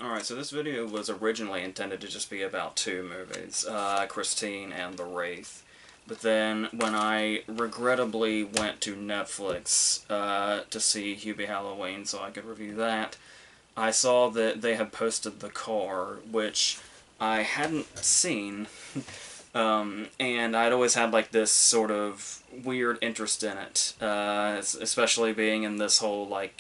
Alright, so this video was originally intended to just be about two movies, Christine and The Wraith. But then, when I regrettably went to Netflix to see Hubie Halloween so I could review that, I saw that they had posted The Car, which I hadn't seen, and I'd always had like this sort of weird interest in it, especially being in this whole, like,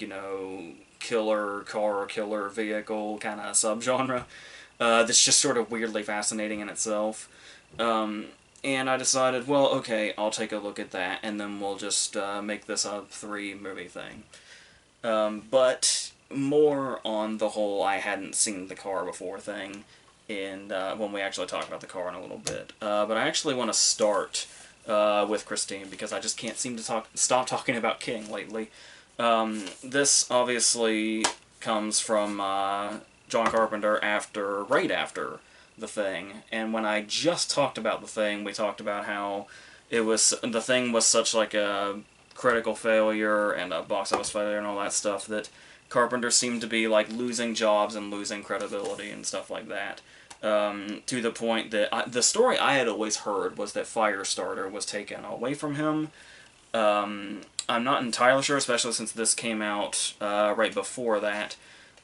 killer car or killer vehicle kind of subgenre. That's just sort of weirdly fascinating in itself. And I decided, well, okay, I'll take a look at that, and then we'll just make this a three-movie thing. But more on the whole I hadn't seen The Car before thing when we actually talk about The Car in a little bit. But I actually want to start with Christine, because I just can't seem to stop talking about King lately. This obviously comes from John Carpenter right after The Thing, and when I just talked about The Thing, we talked about how The Thing was such like a critical failure and a box office failure and all that stuff that Carpenter seemed to be like losing jobs and losing credibility and stuff like that. To the point that the story I had always heard was that Firestarter was taken away from him. I'm not entirely sure, especially since this came out right before that.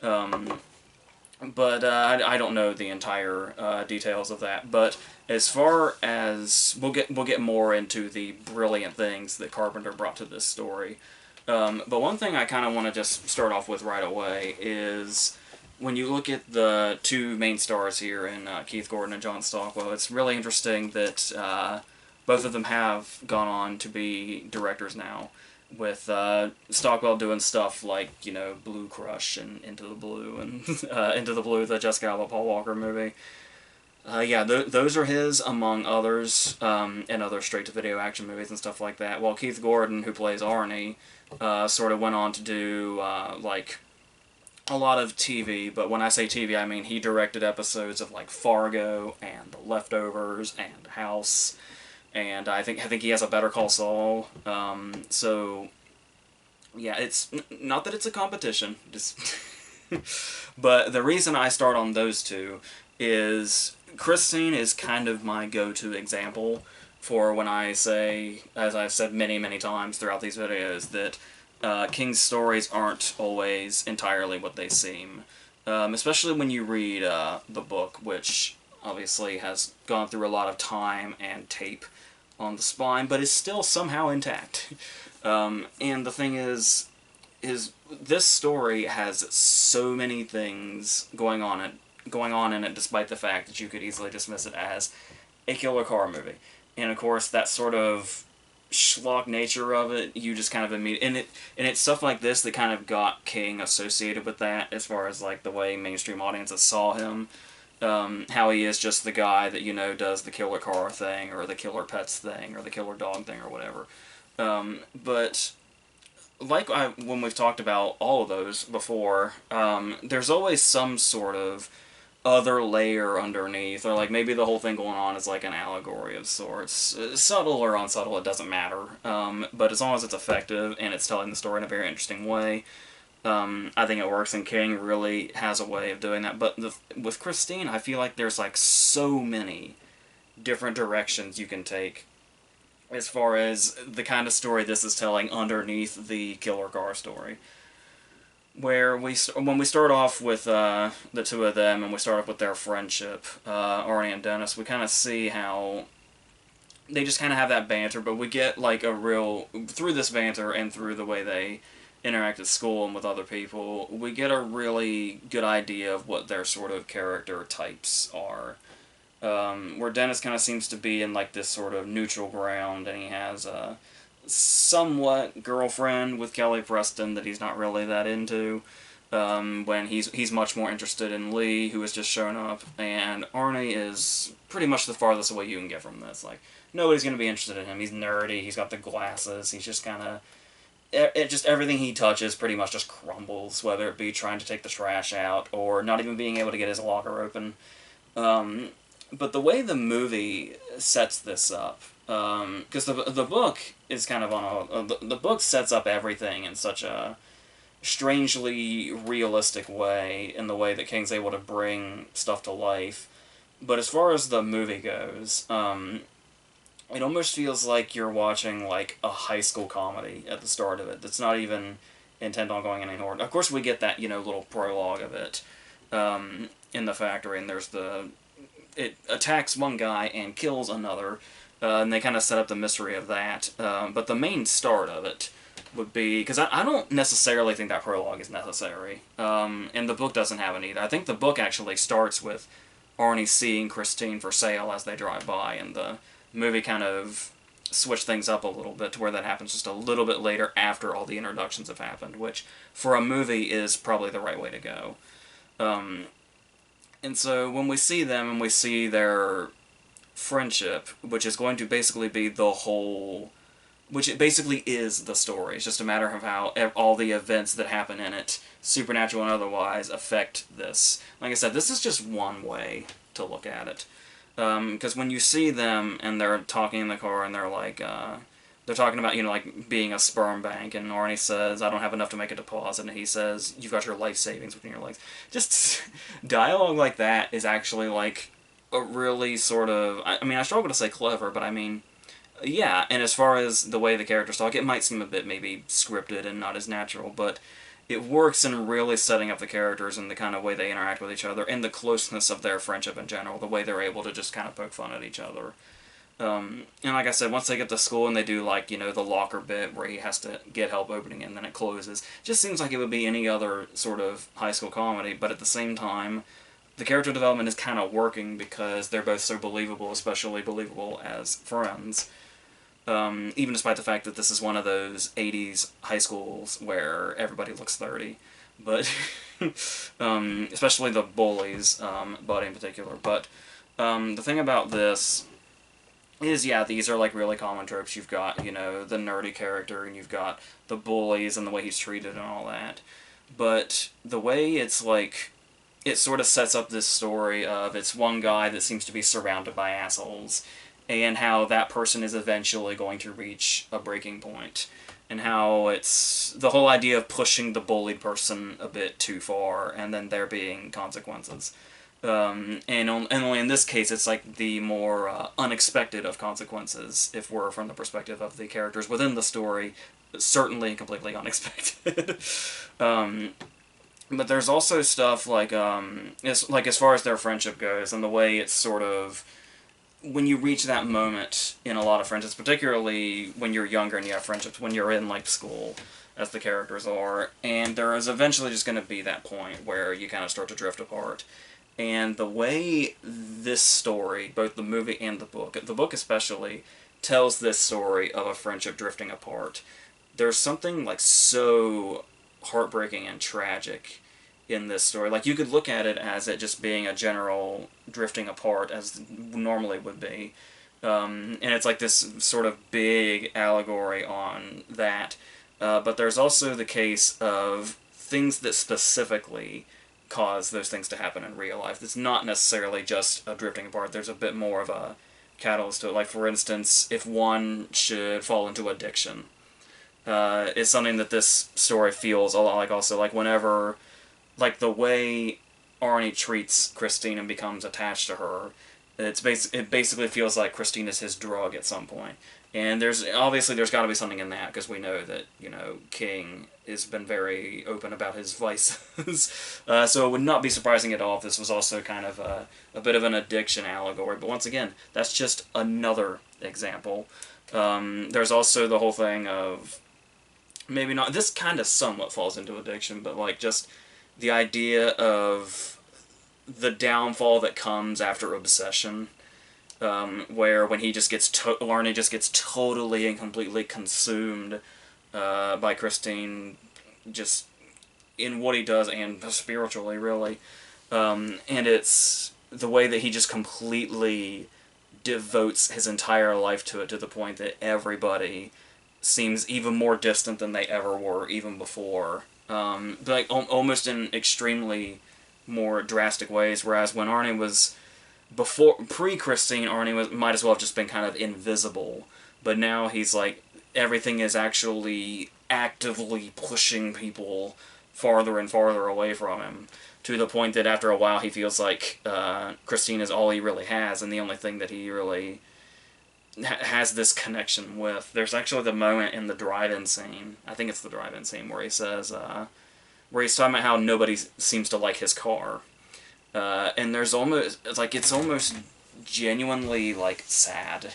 But I don't know the entire details of that. But as far as we'll get more into the brilliant things that Carpenter brought to this story. But one thing I kind of want to just start off with right away is when you look at the two main stars here in Keith Gordon and John Stockwell, it's really interesting that both of them have gone on to be directors now, with Stockwell doing stuff like, Blue Crush and Into the Blue, and Into the Blue, the Jessica Alba Paul Walker movie. Yeah, those are his, among others, and other straight-to-video action movies and stuff like that, while Keith Gordon, who plays Arnie, sort of went on to do, like, a lot of TV, but when I say TV, I mean he directed episodes of, like, Fargo, and The Leftovers, and House, and I think he has a Better Call Saul, so, yeah, it's, not that it's a competition, just, but the reason I start on those two is Christine is kind of my go-to example for when I say, as I've said many, many times throughout these videos, that King's stories aren't always entirely what they seem. Especially when you read the book, which obviously has gone through a lot of time and tape on the spine, but is still somehow intact. And the thing is this story has so many things going on in it, despite the fact that you could easily dismiss it as a killer car movie. And of course, that sort of schlock nature of it, you just kind of immediately... And it's stuff like this that kind of got King associated with that, as far as, like, the way mainstream audiences saw him. How he is just the guy that, does the killer car thing, or the killer pets thing, or the killer dog thing, or whatever. But like when we've talked about all of those before, there's always some sort of other layer underneath, or like maybe the whole thing going on is like an allegory of sorts. Subtle or unsubtle, it doesn't matter. But as long as it's effective and it's telling the story in a very interesting way, I think it works, and King really has a way of doing that. But with Christine, I feel like there's like so many different directions you can take as far as the kind of story this is telling underneath the killer car story. When we start off with the two of them, and we start off with their friendship, Arnie and Dennis, we kind of see how they just kind of have that banter, but we get like through this banter and through the way they interact at school and with other people, we get a really good idea of what their sort of character types are. Where Dennis kind of seems to be in like this sort of neutral ground, and he has a somewhat girlfriend with Kelly Preston that he's not really that into, when he's much more interested in Lee, who has just shown up, and Arnie is pretty much the farthest away you can get from this. Like, nobody's going to be interested in him. He's nerdy, he's got the glasses, he's just kind of... just everything he touches pretty much just crumbles, whether it be trying to take the trash out, or not even being able to get his locker open. But the way the movie sets this up, because the book is kind of on the book sets up everything in such a strangely realistic way, in the way that King's able to bring stuff to life. But as far as the movie goes, it almost feels like you're watching like a high school comedy at the start of it. That's not even intent on going any more. Of course, we get that, little prologue of it in the factory, and it attacks one guy and kills another, and they kind of set up the mystery of that. But the main start of it would be, because I don't necessarily think that prologue is necessary, and the book doesn't have it either. I think the book actually starts with Arnie seeing Christine for sale as they drive by, and the movie kind of switched things up a little bit to where that happens just a little bit later after all the introductions have happened, which for a movie is probably the right way to go. And so when we see them and we see their friendship, which is going to basically be the whole, which it basically is the story. It's just a matter of how all the events that happen in it, supernatural and otherwise, affect this. Like I said, this is just one way to look at it. Because when you see them and they're talking in the car and they're like, they're talking about, like being a sperm bank, and Arnie says, I don't have enough to make a deposit, and he says, you've got your life savings between your legs. Just dialogue like that is actually like a really sort of, I mean, I struggle to say clever, but I mean, yeah, and as far as the way the characters talk, it might seem a bit maybe scripted and not as natural, but it works in really setting up the characters and the kind of way they interact with each other, and the closeness of their friendship in general, the way they're able to just kind of poke fun at each other. And like I said, once they get to school and they do, like, the locker bit where he has to get help opening it and then it closes, it just seems like it would be any other sort of high school comedy, but at the same time, the character development is kind of working because they're both so believable, especially believable as friends. Even despite the fact that this is one of those 80s high schools where everybody looks 30. But, especially the bullies, Buddy in particular. But, the thing about this is, yeah, these are like really common tropes. You've got, the nerdy character, and you've got the bullies and the way he's treated and all that. But the way it's like, it sort of sets up this story of it's one guy that seems to be surrounded by assholes, and how that person is eventually going to reach a breaking point, and how it's the whole idea of pushing the bullied person a bit too far, and then there being consequences. And only in this case, it's like the more unexpected of consequences, if we're from the perspective of the characters within the story, certainly completely unexpected. But there's also stuff like, as far as their friendship goes, and the way it's sort of, when you reach that moment in a lot of friendships, particularly when you're younger and you have friendships, when you're in, like, school, as the characters are, and there is eventually just going to be that point where you kind of start to drift apart. And the way this story, both the movie and the book especially, tells this story of a friendship drifting apart, there's something, like, so heartbreaking and tragic in this story. Like, you could look at it as it just being a general drifting apart, as normally would be. And it's like this sort of big allegory on that. But there's also the case of things that specifically cause those things to happen in real life. It's not necessarily just a drifting apart. There's a bit more of a catalyst to it. Like, for instance, if one should fall into addiction, it's something that this story feels a lot like. Also, like, whenever, like, the way Arnie treats Christine and becomes attached to her, it basically feels like Christine is his drug at some point. And there's got to be something in that, because we know that, King has been very open about his vices. So it would not be surprising at all if this was also kind of a bit of an addiction allegory. But once again, that's just another example. There's also the whole thing of, maybe not, this kind of somewhat falls into addiction, but like just the idea of the downfall that comes after obsession, where when he just gets Arnie just gets totally and completely consumed by Christine, just in what he does and spiritually, really, and it's the way that he just completely devotes his entire life to it, to the point that everybody seems even more distant than they ever were, even before. But like almost in extremely more drastic ways. Whereas when Arnie was pre-Christine, Arnie might as well have just been kind of invisible. But now he's like everything is actually actively pushing people farther and farther away from him, to the point that after a while he feels like Christine is all he really has, and the only thing that he really has this connection with. There's actually the moment in the drive-in scene, I think it's the drive-in scene, where he says, where he's talking about how nobody seems to like his car. And there's almost, it's almost genuinely, like, sad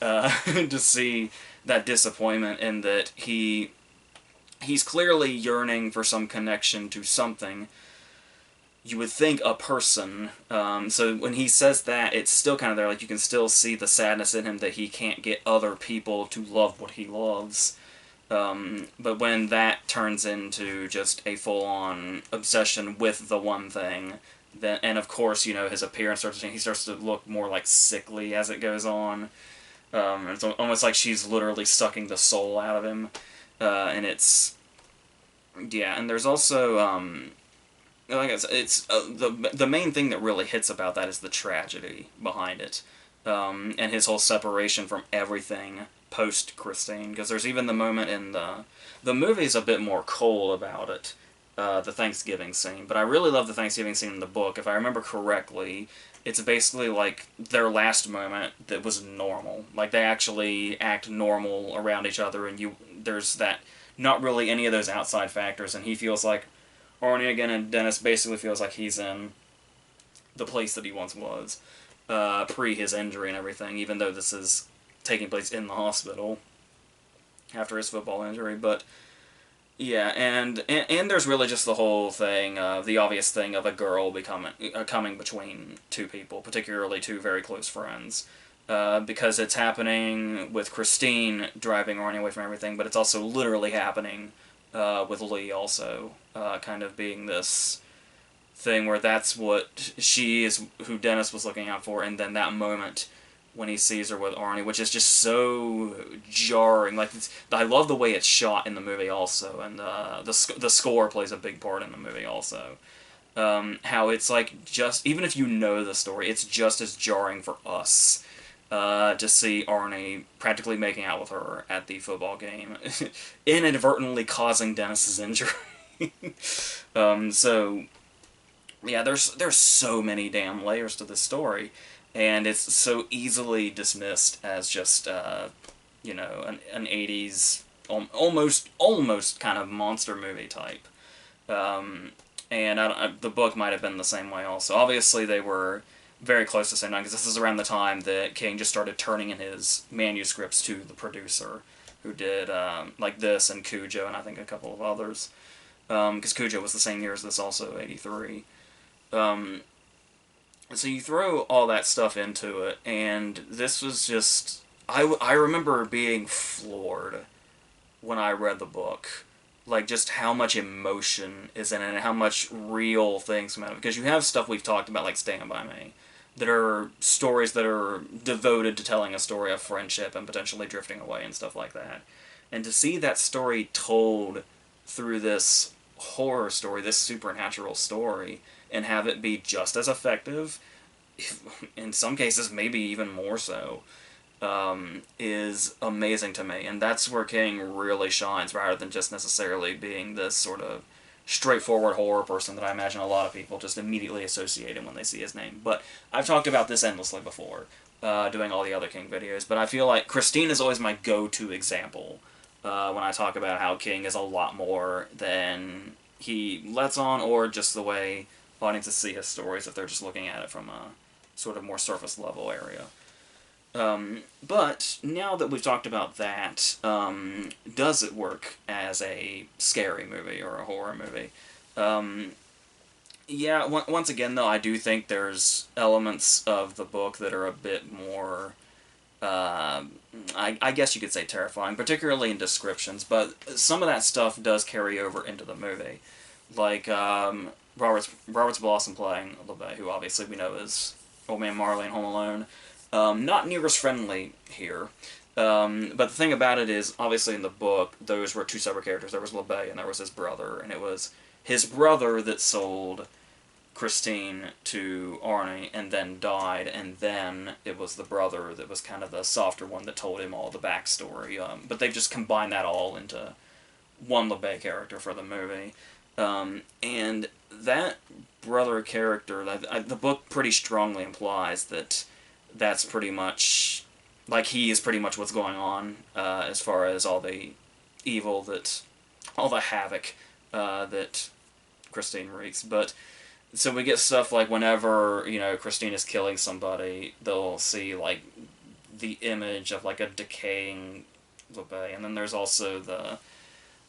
to see that disappointment, and that he's clearly yearning for some connection to something. You would think a person. So when he says that, it's still kind of there. Like, you can still see the sadness in him that he can't get other people to love what he loves. But when that turns into just a full-on obsession with the one thing, then, and of course, you know, his appearance starts to change. He starts to look more, like, sickly as it goes on. It's almost like she's literally sucking the soul out of him. And it's... Yeah, and there's also... like I said, it's the main thing that really hits about that is the tragedy behind it, and his whole separation from everything post Christine. Because there's even the moment in the movie's a bit more cold about it, the Thanksgiving scene. But I really love the Thanksgiving scene in the book. If I remember correctly, it's basically like their last moment that was normal. Like, they actually act normal around each other, and there's that not really any of those outside factors, and he feels like Arnie again, and Dennis basically feels like he's in the place that he once was, pre his injury and everything, even though this is taking place in the hospital after his football injury. But yeah, and there's really just the whole thing, the obvious thing of a girl coming between two people, particularly two very close friends. Because it's happening with Christine driving Arnie away from everything, but it's also literally happening with Lee also, kind of being this thing where that's what she is, who Dennis was looking out for, and then that moment when he sees her with Arnie, which is just so jarring. Like, I love the way it's shot in the movie also, and the score plays a big part in the movie also. How it's like, just, even if you know the story, it's just as jarring for us to see Arnie practically making out with her at the football game, inadvertently causing Dennis's injury. So, yeah, there's so many damn layers to this story, and it's so easily dismissed as just, you know, an 80s, almost kind of monster movie type. And the book might have been the same way also. Obviously, they were very close to the same time, because this is around the time that King just started turning in his manuscripts to the producer, who did, like this and Cujo, and I think a couple of others. Because Cujo was the same year as this also, 83. So you throw all that stuff into it, and this was just... I remember being floored when I read the book. Like, just how much emotion is in it, and how much real things come out of it. Because you have stuff we've talked about, like Stand By Me, that are stories that are devoted to telling a story of friendship and potentially drifting away and stuff like that. And to see that story told through this horror story, this supernatural story, and have it be just as effective, in some cases maybe even more so, is amazing to me. And that's where King really shines, rather than just necessarily being this sort of straightforward horror person that I imagine a lot of people just immediately associate him when they see his name. But I've talked about this endlessly before, doing all the other King videos, but I feel like Christine is always my go-to example when I talk about how King is a lot more than he lets on, or just the way audiences see his stories if they're just looking at it from a sort of more surface level area. But now that we've talked about that, does it work as a scary movie or a horror movie? Yeah, once again, though, I do think there's elements of the book that are a bit more, I guess you could say terrifying, particularly in descriptions, but some of that stuff does carry over into the movie. Like, Robert's Blossom playing LeBay, who obviously we know is Old Man Marley in Home Alone. Not near as friendly here. But the thing about it is, obviously in the book, those were two separate characters. There was LeBay and there was his brother, and it was his brother that sold Christine to Arnie and then died, and then it was the brother that was kind of the softer one that told him all the backstory. But they've just combined that all into one LeBay character for the movie. And that brother character, the book pretty strongly implies that that's pretty much, like, he is pretty much what's going on as far as all the evil all the havoc that Christine wreaks. But so we get stuff like whenever, Christine is killing somebody, they'll see, like, the image of, like, a decaying LeBay. And then there's also the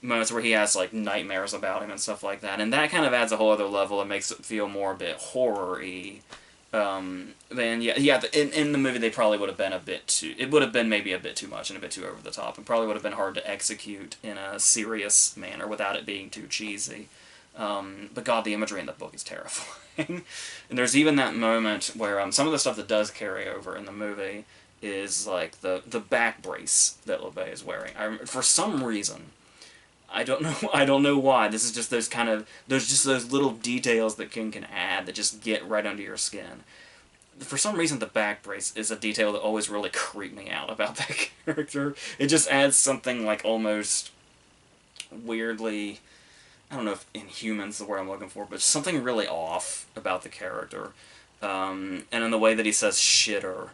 moments where he has, like, nightmares about him and stuff like that. And that kind of adds a whole other level and makes it feel more a bit horror-y. Then, in the movie they probably would have been it would have been maybe a bit too much and a bit too over the top. It probably would have been hard to execute in a serious manner without it being too cheesy. But God, the imagery in the book is terrifying. And there's even that moment where some of the stuff that does carry over in the movie is like the back brace that LeBay is wearing. For some reason, I don't know why. This is just there's just those little details that King can add that just get right under your skin. For some reason, the back brace is a detail that always really creeped me out about that character. It just adds something like almost weirdly, I don't know if inhuman's the word I'm looking for, but something really off about the character. And in the way that he says shitter.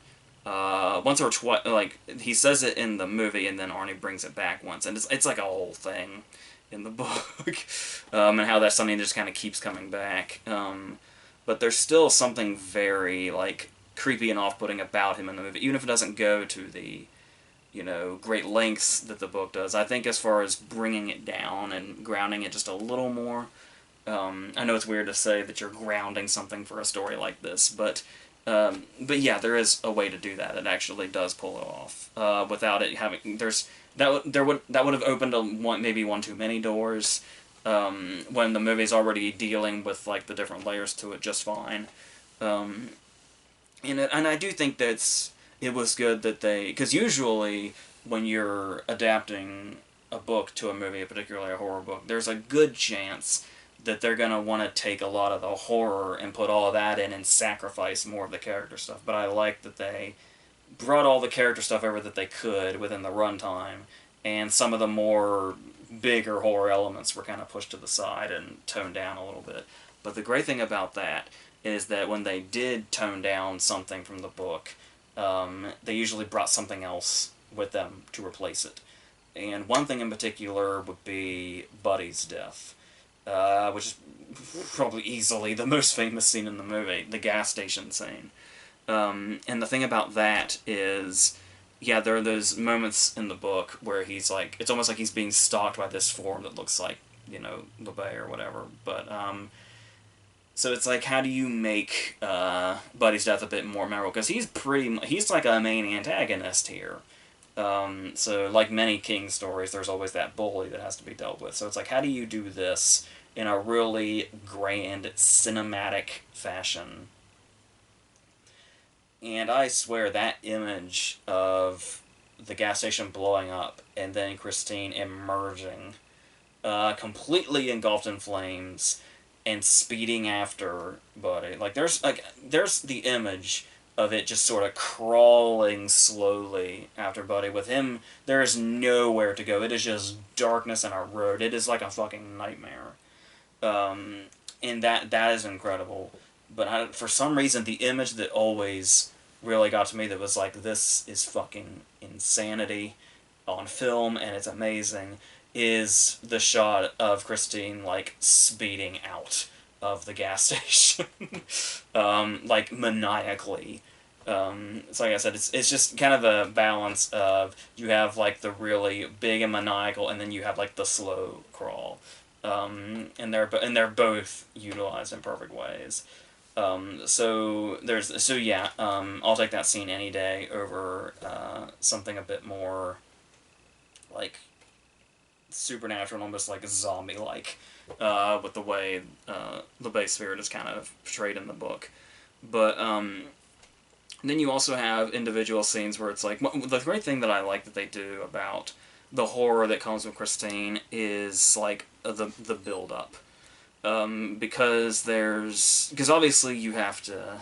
Once or twice, like, he says it in the movie, and then Arnie brings it back once, and it's like a whole thing in the book, and how that's something that just kind of keeps coming back. But there's still something very, like, creepy and off-putting about him in the movie, even if it doesn't go to the, great lengths that the book does. I think as far as bringing it down and grounding it just a little more, I know it's weird to say that you're grounding something for a story like this, but yeah, there is a way to do that. It actually does pull it off without it having. That would have opened maybe one too many doors when the movie's already dealing with, like, the different layers to it just fine. And I do think that it was good that because usually when you're adapting a book to a movie, particularly a horror book, there's a good chance that they're going to want to take a lot of the horror and put all of that in and sacrifice more of the character stuff. But I like that they brought all the character stuff over that they could within the runtime, and some of the more bigger horror elements were kind of pushed to the side and toned down a little bit. But the great thing about that is that when they did tone down something from the book, they usually brought something else with them to replace it. And one thing in particular would be Buddy's death. Which is probably easily the most famous scene in the movie, the gas station scene. And the thing about that is, yeah, there are those moments in the book where he's like, it's almost like he's being stalked by this form that looks like, LeBay or whatever. But, so it's like, how do you make Buddy's death a bit more memorable? Because he's like a main antagonist here. So, like many King stories, there's always that bully that has to be dealt with. So it's like, how do you do this in a really grand, cinematic fashion? And I swear that image of the gas station blowing up and then Christine emerging, completely engulfed in flames and speeding after Buddy. There's the image of it just sort of crawling slowly after Buddy. With him, there is nowhere to go. It is just darkness and a road. It is like a fucking nightmare. And that is incredible. But for some reason, the image that always really got to me that was like, this is fucking insanity on film, and it's amazing, is the shot of Christine, like, speeding out of the gas station. Like, maniacally. So like I said, it's just kind of a balance of, you have, like, the really big and maniacal, and then you have, like, the slow crawl. And they're both utilized in perfect ways. So yeah, I'll take that scene any day over something a bit more, like, supernatural, almost like zombie-like, with the way the base spirit is kind of portrayed in the book. But then you also have individual scenes where it's like, the great thing that I like that they do about the horror that comes with Christine is, like, the build-up. because obviously you have to.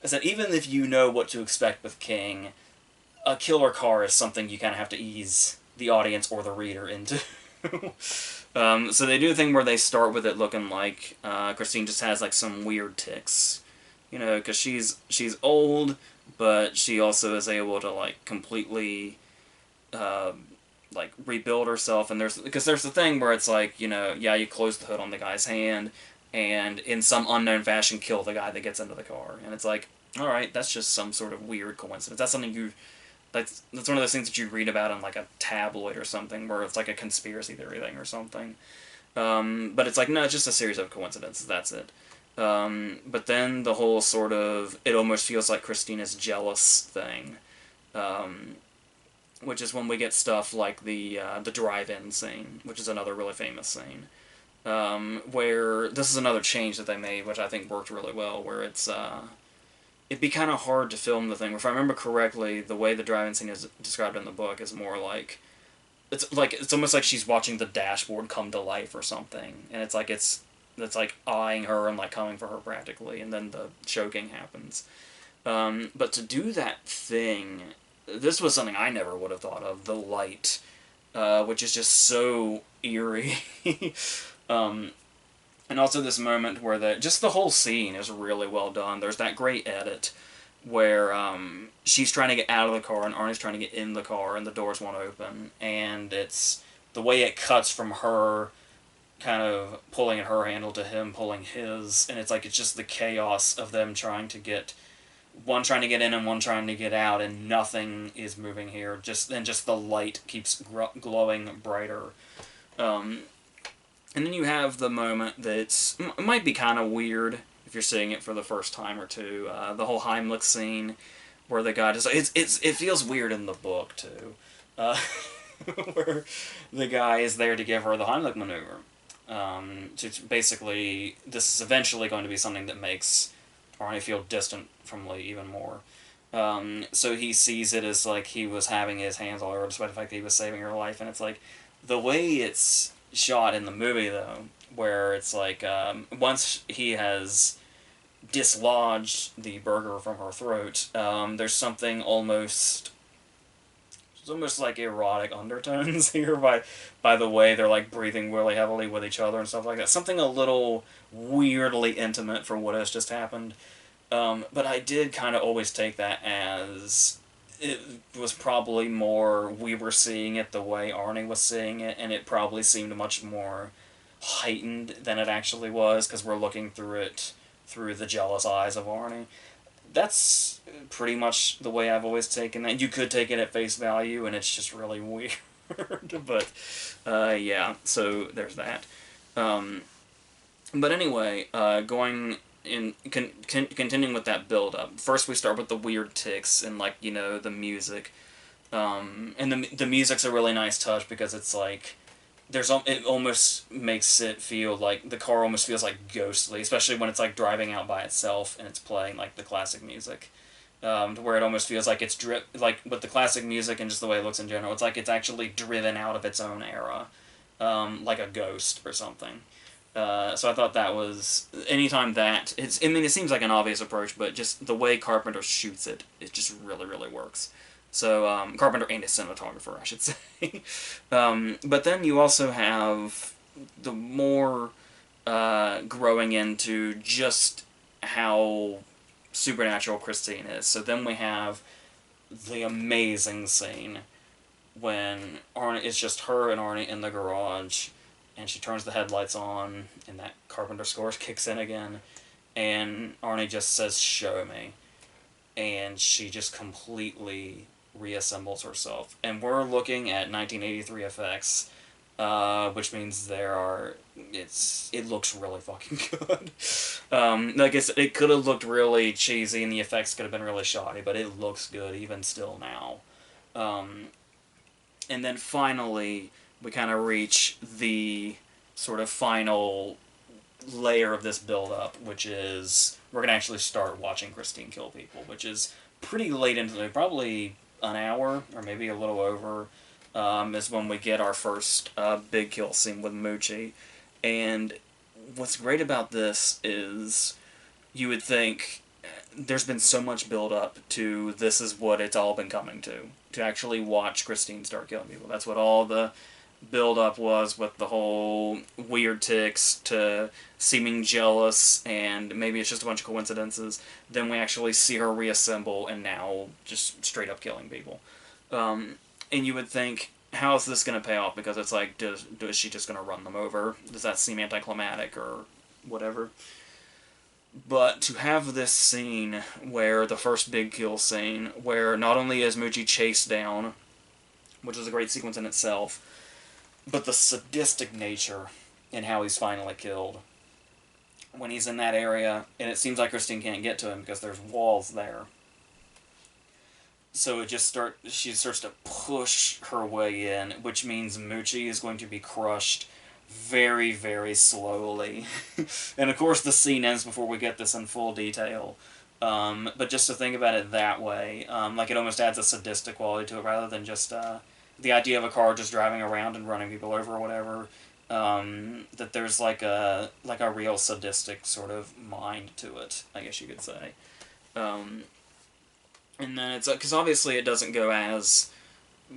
I said even if you know what to expect with King, a killer car is something you kind of have to ease the audience or the reader into. So they do a thing where they start with it looking like Christine just has like some weird tics, you know, because she's old, but she also is able to like completely uh, like rebuild herself. And there's the thing where it's like, you know, yeah, you close the hood on the guy's hand, and in some unknown fashion kill the guy that gets into the car, and it's like, all right, that's just some sort of weird coincidence. That's something you that's one of those things that you read about in like a tabloid or something, where it's like a conspiracy theory thing or something. But it's like, no, it's just a series of coincidences. That's it. But then the whole sort of it almost feels like Christina's jealous thing, um, which is when we get stuff like the drive-in scene, which is another really famous scene. Where this is another change that they made, which I think worked really well, where it'd be kind of hard to film the thing. If I remember correctly, the way the drive-in scene is described in the book is more like it's almost like she's watching the dashboard come to life or something, and it's like eyeing her and like coming for her practically, and then the choking happens. But to do that thing, this was something I never would have thought of. The light, which is just so eerie. um, and also this moment where the whole scene is really well done. There's that great edit where she's trying to get out of the car and Arnie's trying to get in the car and the doors won't open, and it's the way it cuts from her kind of pulling at her handle to him pulling his, and it's like it's just the chaos of them trying to get one trying to get in and one trying to get out, and nothing is moving here. Just the light keeps glowing brighter. Um, and then you have the moment that it might be kind of weird if you're seeing it for the first time or two. The whole Heimlich scene, where the guy just it feels weird in the book too, where the guy is there to give her the Heimlich maneuver. To basically, this is eventually going to be something that makes Arnie feel distant from Lee even more. So he sees it as like he was having his hands all over, despite the fact that he was saving her life, and it's like the way it's shot in the movie though, where it's like once he has dislodged the burger from her throat, there's something almost it's almost like erotic undertones here by the way they're like breathing really heavily with each other and stuff like that. Something a little weirdly intimate for what has just happened. But I did kind of always take that as it was probably more we were seeing it the way Arnie was seeing it, and it probably seemed much more heightened than it actually was because we're looking through it through the jealous eyes of Arnie. That's pretty much the way I've always taken that. You could take it at face value, and it's just really weird. But yeah, so there's that. Um, but anyway, going continuing with that build up. First, we start with the weird ticks and like you know the music, and the music's a really nice touch because it's like it almost makes it feel like the car almost feels like ghostly, especially when it's like driving out by itself and it's playing like the classic music, to where it almost feels like it's like with the classic music and just the way it looks in general, it's like it's actually driven out of its own era, like a ghost or something. So I thought that was anytime that it's. I mean, it seems like an obvious approach, but just the way Carpenter shoots it, it just really, really works. So Carpenter and his cinematographer, I should say. But then you also have the more growing into just how supernatural Christine is. So then we have the amazing scene when Arnie it's just her and Arnie in the garage, and she turns the headlights on, and that Carpenter score kicks in again, and Arnie just says, "Show me," and she just completely reassembles herself. And we're looking at 1983 effects, which means it looks really fucking good. Like it could have looked really cheesy, and the effects could have been really shoddy, but it looks good even still now. And then finally, we kind of reach the sort of final layer of this build-up, which is we're going to actually start watching Christine kill people, which is pretty late into the probably an hour, or maybe a little over, is when we get our first big kill scene with Moochie. And what's great about this is you would think there's been so much build up to this is what it's all been coming to actually watch Christine start killing people. That's what all the build up was, with the whole weird tics to seeming jealous, and maybe it's just a bunch of coincidences. Then we actually see her reassemble and now just straight up killing people. And you would think, how is this going to pay off? Because it's like, is she just going to run them over? Does that seem anticlimactic or whatever? But to have this scene where the first big kill scene, where not only is Muji chased down, which is a great sequence in itself, but the sadistic nature in how he's finally killed. When he's in that area, and it seems like Christine can't get to him because there's walls there. So she starts to push her way in, which means Muji is going to be crushed very, very slowly. And of course the scene ends before we get this in full detail. But just to think about it that way, like it almost adds a sadistic quality to it rather than just the idea of a car just driving around and running people over or whatever. That there's like a real sadistic sort of mind to it, I guess you could say. And then it's because obviously it doesn't go as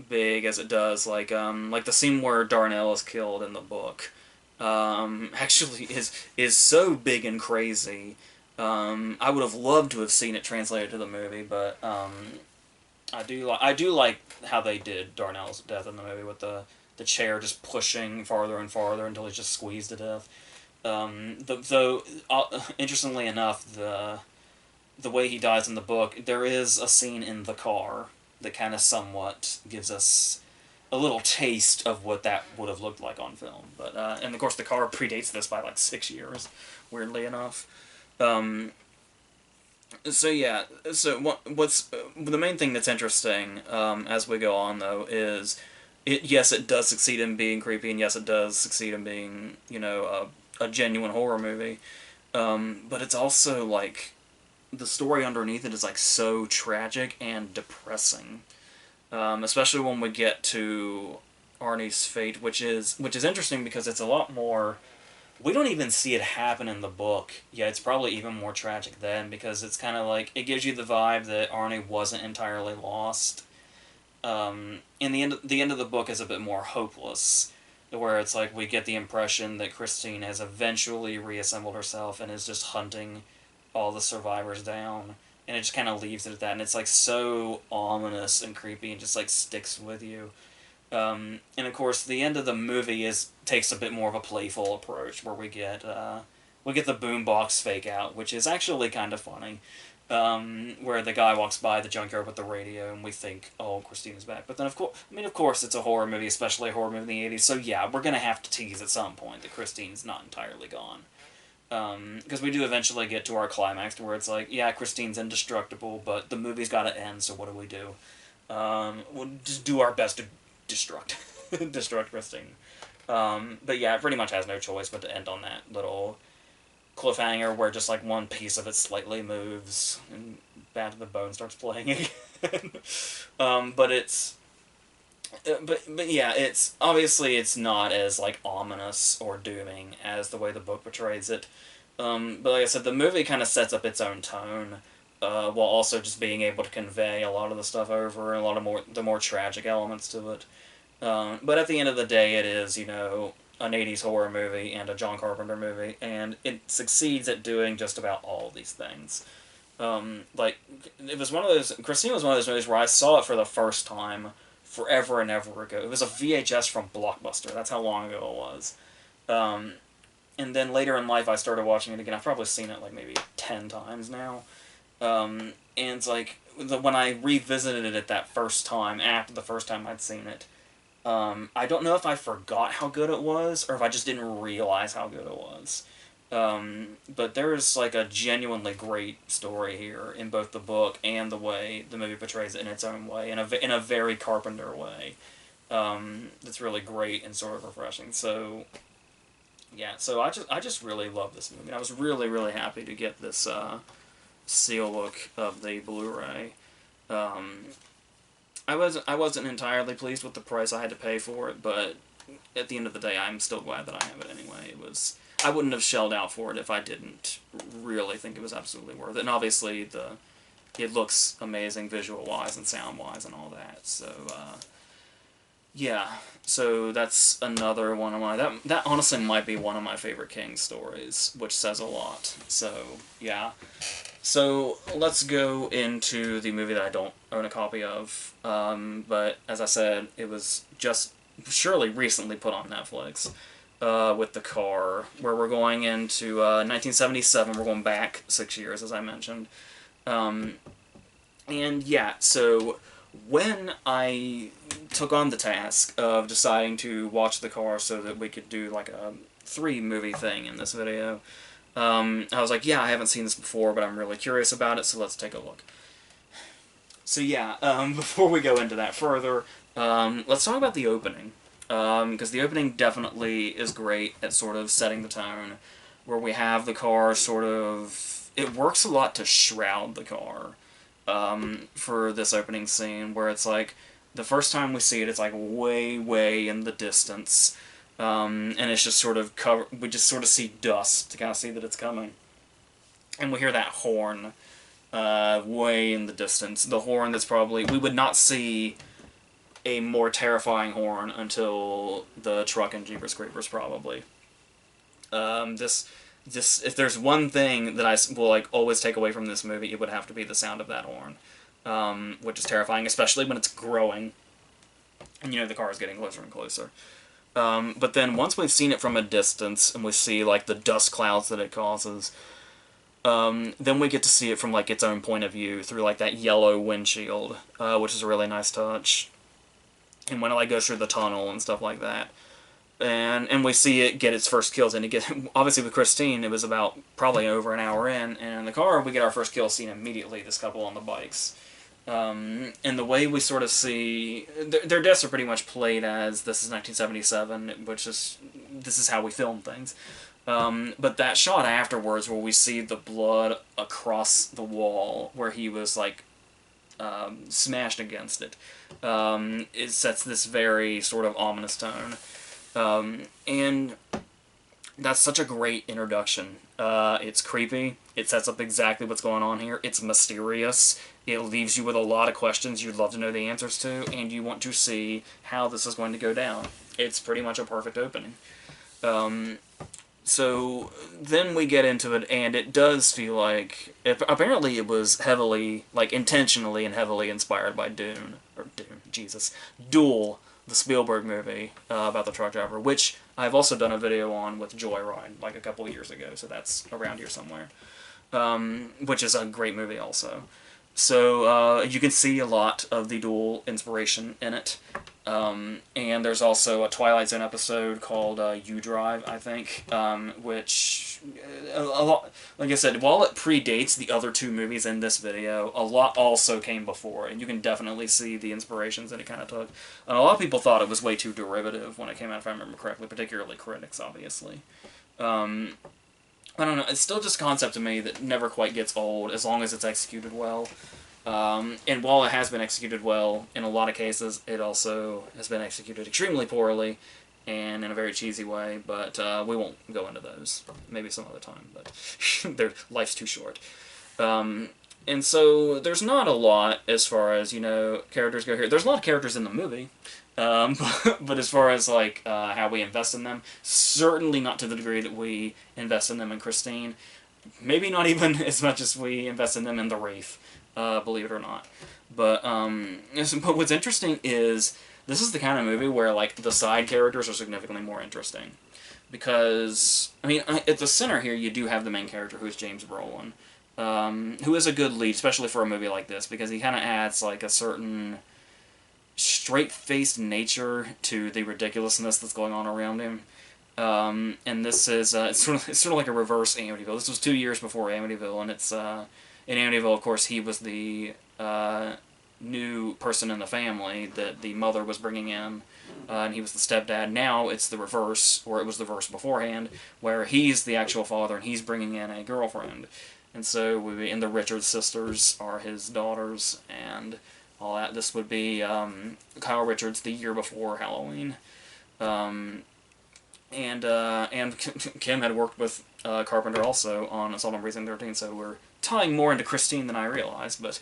big as it does like the scene where Darnell is killed in the book. Actually is so big and crazy. I would have loved to have seen it translated to the movie, but I do like how they did Darnell's death in the movie with the chair just pushing farther and farther until he's just squeezed to death. Though interestingly enough, the way he dies in the book, there is a scene in the car that kind of somewhat gives us a little taste of what that would have looked like on film. But and of course the car predates this by like 6 years, weirdly enough. So yeah, so what's the main thing that's interesting as we go on though is yes, it does succeed in being creepy, and yes, it does succeed in being, you know, a genuine horror movie. But it's also like the story underneath it is like so tragic and depressing, especially when we get to Arnie's fate, which is interesting because it's a lot more. We don't even see it happen in the book. Yeah, it's probably even more tragic then, because it's kind of like it gives you the vibe that Arnie wasn't entirely lost. In the end of the book is a bit more hopeless, where it's like we get the impression that Christine has eventually reassembled herself and is just hunting all the survivors down, and it just kind of leaves it at that, and it's like so ominous and creepy and just like sticks with you. And of course the end of the movie takes a bit more of a playful approach, where we get the boombox fake out, which is actually kind of funny. Where the guy walks by the junkyard with the radio, and we think, oh, Christina's back. But then, of course, it's a horror movie, especially a horror movie in the 80s, so yeah, we're gonna have to tease at some point that Christine's not entirely gone. Because we do eventually get to our climax, where it's like, yeah, Christine's indestructible, but the movie's gotta end, so what do? We'll just do our best to destruct Christine. But yeah, it pretty much has no choice but to end on that little cliffhanger where just like one piece of it slightly moves and Bad to the Bone starts playing again. But it's but yeah, it's obviously it's not as like ominous or dooming as the way the book portrays it. But like I said, the movie kind of sets up its own tone, while also just being able to convey a lot of the stuff over and a lot of the more tragic elements to it. But at the end of the day, it is, you know, an 80s horror movie and a John Carpenter movie, and it succeeds at doing just about all these things. Like, it was one of those, Christine was one of those movies where I saw it for the first time forever and ever ago. It was a VHS from Blockbuster, that's how long ago it was. And then later in life I started watching it again. I've probably seen it like maybe 10 times now. And it's like, when I revisited it that first time, after the first time I'd seen it, I don't know if I forgot how good it was, or if I just didn't realize how good it was. But there's like a genuinely great story here in both the book and the way the movie portrays it in its own way, in a very Carpenter way. That's really great and sort of refreshing. So, yeah, so I just really love this movie. I was really, really happy to get this seal look of the Blu-ray. I wasn't entirely pleased with the price I had to pay for it, but at the end of the day, I'm still glad that I have it anyway. I wouldn't have shelled out for it if I didn't really think it was absolutely worth it. And obviously it looks amazing visual-wise and sound-wise and all that. So yeah, so that's another one of my that honestly might be one of my favorite King stories, which says a lot. So yeah. So let's go into the movie that I don't own a copy of, but as I said, it was just surely recently put on Netflix, with The Car, where we're going into 1977. We're going back 6 years, as I mentioned. And yeah, so when I took on the task of deciding to watch The Car so that we could do like a 3-movie thing in this video, I was like, yeah, I haven't seen this before, but I'm really curious about it, so let's take a look. So yeah, before we go into that further, let's talk about the opening. Because the opening definitely is great at sort of setting the tone, where we have the car sort of... It works a lot to shroud the car, for this opening scene, where it's like, the first time we see it, it's like way, way in the distance. And it's just sort of we just sort of see dust to kind of see that it's coming. And we hear that horn way in the distance. The horn that's probably... We would not see a more terrifying horn until the truck in Jeepers Creepers, probably. If there's one thing that I will like always take away from this movie, it would have to be the sound of that horn, which is terrifying, especially when it's growing, and you know the car is getting closer and closer. But then once we've seen it from a distance and we see like the dust clouds that it causes, then we get to see it from like its own point of view through like that yellow windshield, which is a really nice touch. And when it like goes through the tunnel and stuff like that, and we see it get its first kills, and obviously with Christine it was about probably over an hour in, and in the car we get our first kill scene immediately. This couple on the bikes. And the way we sort of see... Their deaths are pretty much played as, this is 1977, this is how we film things. But that shot afterwards where we see the blood across the wall where he was, like, smashed against it, it sets this very sort of ominous tone. And that's such a great introduction. It's creepy. It sets up exactly what's going on here. It's mysterious. It leaves you with a lot of questions you'd love to know the answers to, and you want to see how this is going to go down. It's pretty much a perfect opening. So then we get into it, and it does feel like... apparently it was heavily, like intentionally and heavily inspired by Duel, the Spielberg movie about the truck driver, which I've also done a video on with Joyride, like a couple of years ago, so that's around here somewhere. Which is a great movie also. So you can see a lot of the Duel inspiration in it. And there's also a Twilight Zone episode called You Drive, I think, which, a lot, like I said, while it predates the other 2 movies in this video, a lot also came before, and you can definitely see the inspirations that it kind of took. And a lot of people thought it was way too derivative when it came out, if I remember correctly, particularly critics, obviously. I don't know, it's still just a concept to me that never quite gets old, as long as it's executed well. And while it has been executed well, in a lot of cases, it also has been executed extremely poorly, and in a very cheesy way, but we won't go into those. Maybe some other time, but life's too short. And so, there's not a lot as far as, you know, characters go here. There's a lot of characters in the movie, but as far as, like, how we invest in them, certainly not to the degree that we invest in them in Christine. Maybe not even as much as we invest in them in the Wraith, believe it or not. But what's interesting is, this is the kind of movie where, like, the side characters are significantly more interesting. Because, I mean, at the center here, you do have the main character, who is James Brolin, who is a good lead, especially for a movie like this, because he kind of adds, like, a certain straight-faced nature to the ridiculousness that's going on around him. And this is, it's sort of like a reverse Amityville. This was 2 years before Amityville, and it's, in Amityville, of course, he was the, new person in the family that the mother was bringing in, and he was the stepdad. Now it's the reverse, or it was the reverse beforehand, where he's the actual father and he's bringing in a girlfriend. And so, and the Richards sisters are his daughters, and all that. This would be Kyle Richards the year before Halloween. and Kim had worked with Carpenter also on Assault on Precinct 13, so we're tying more into Christine than I realized. But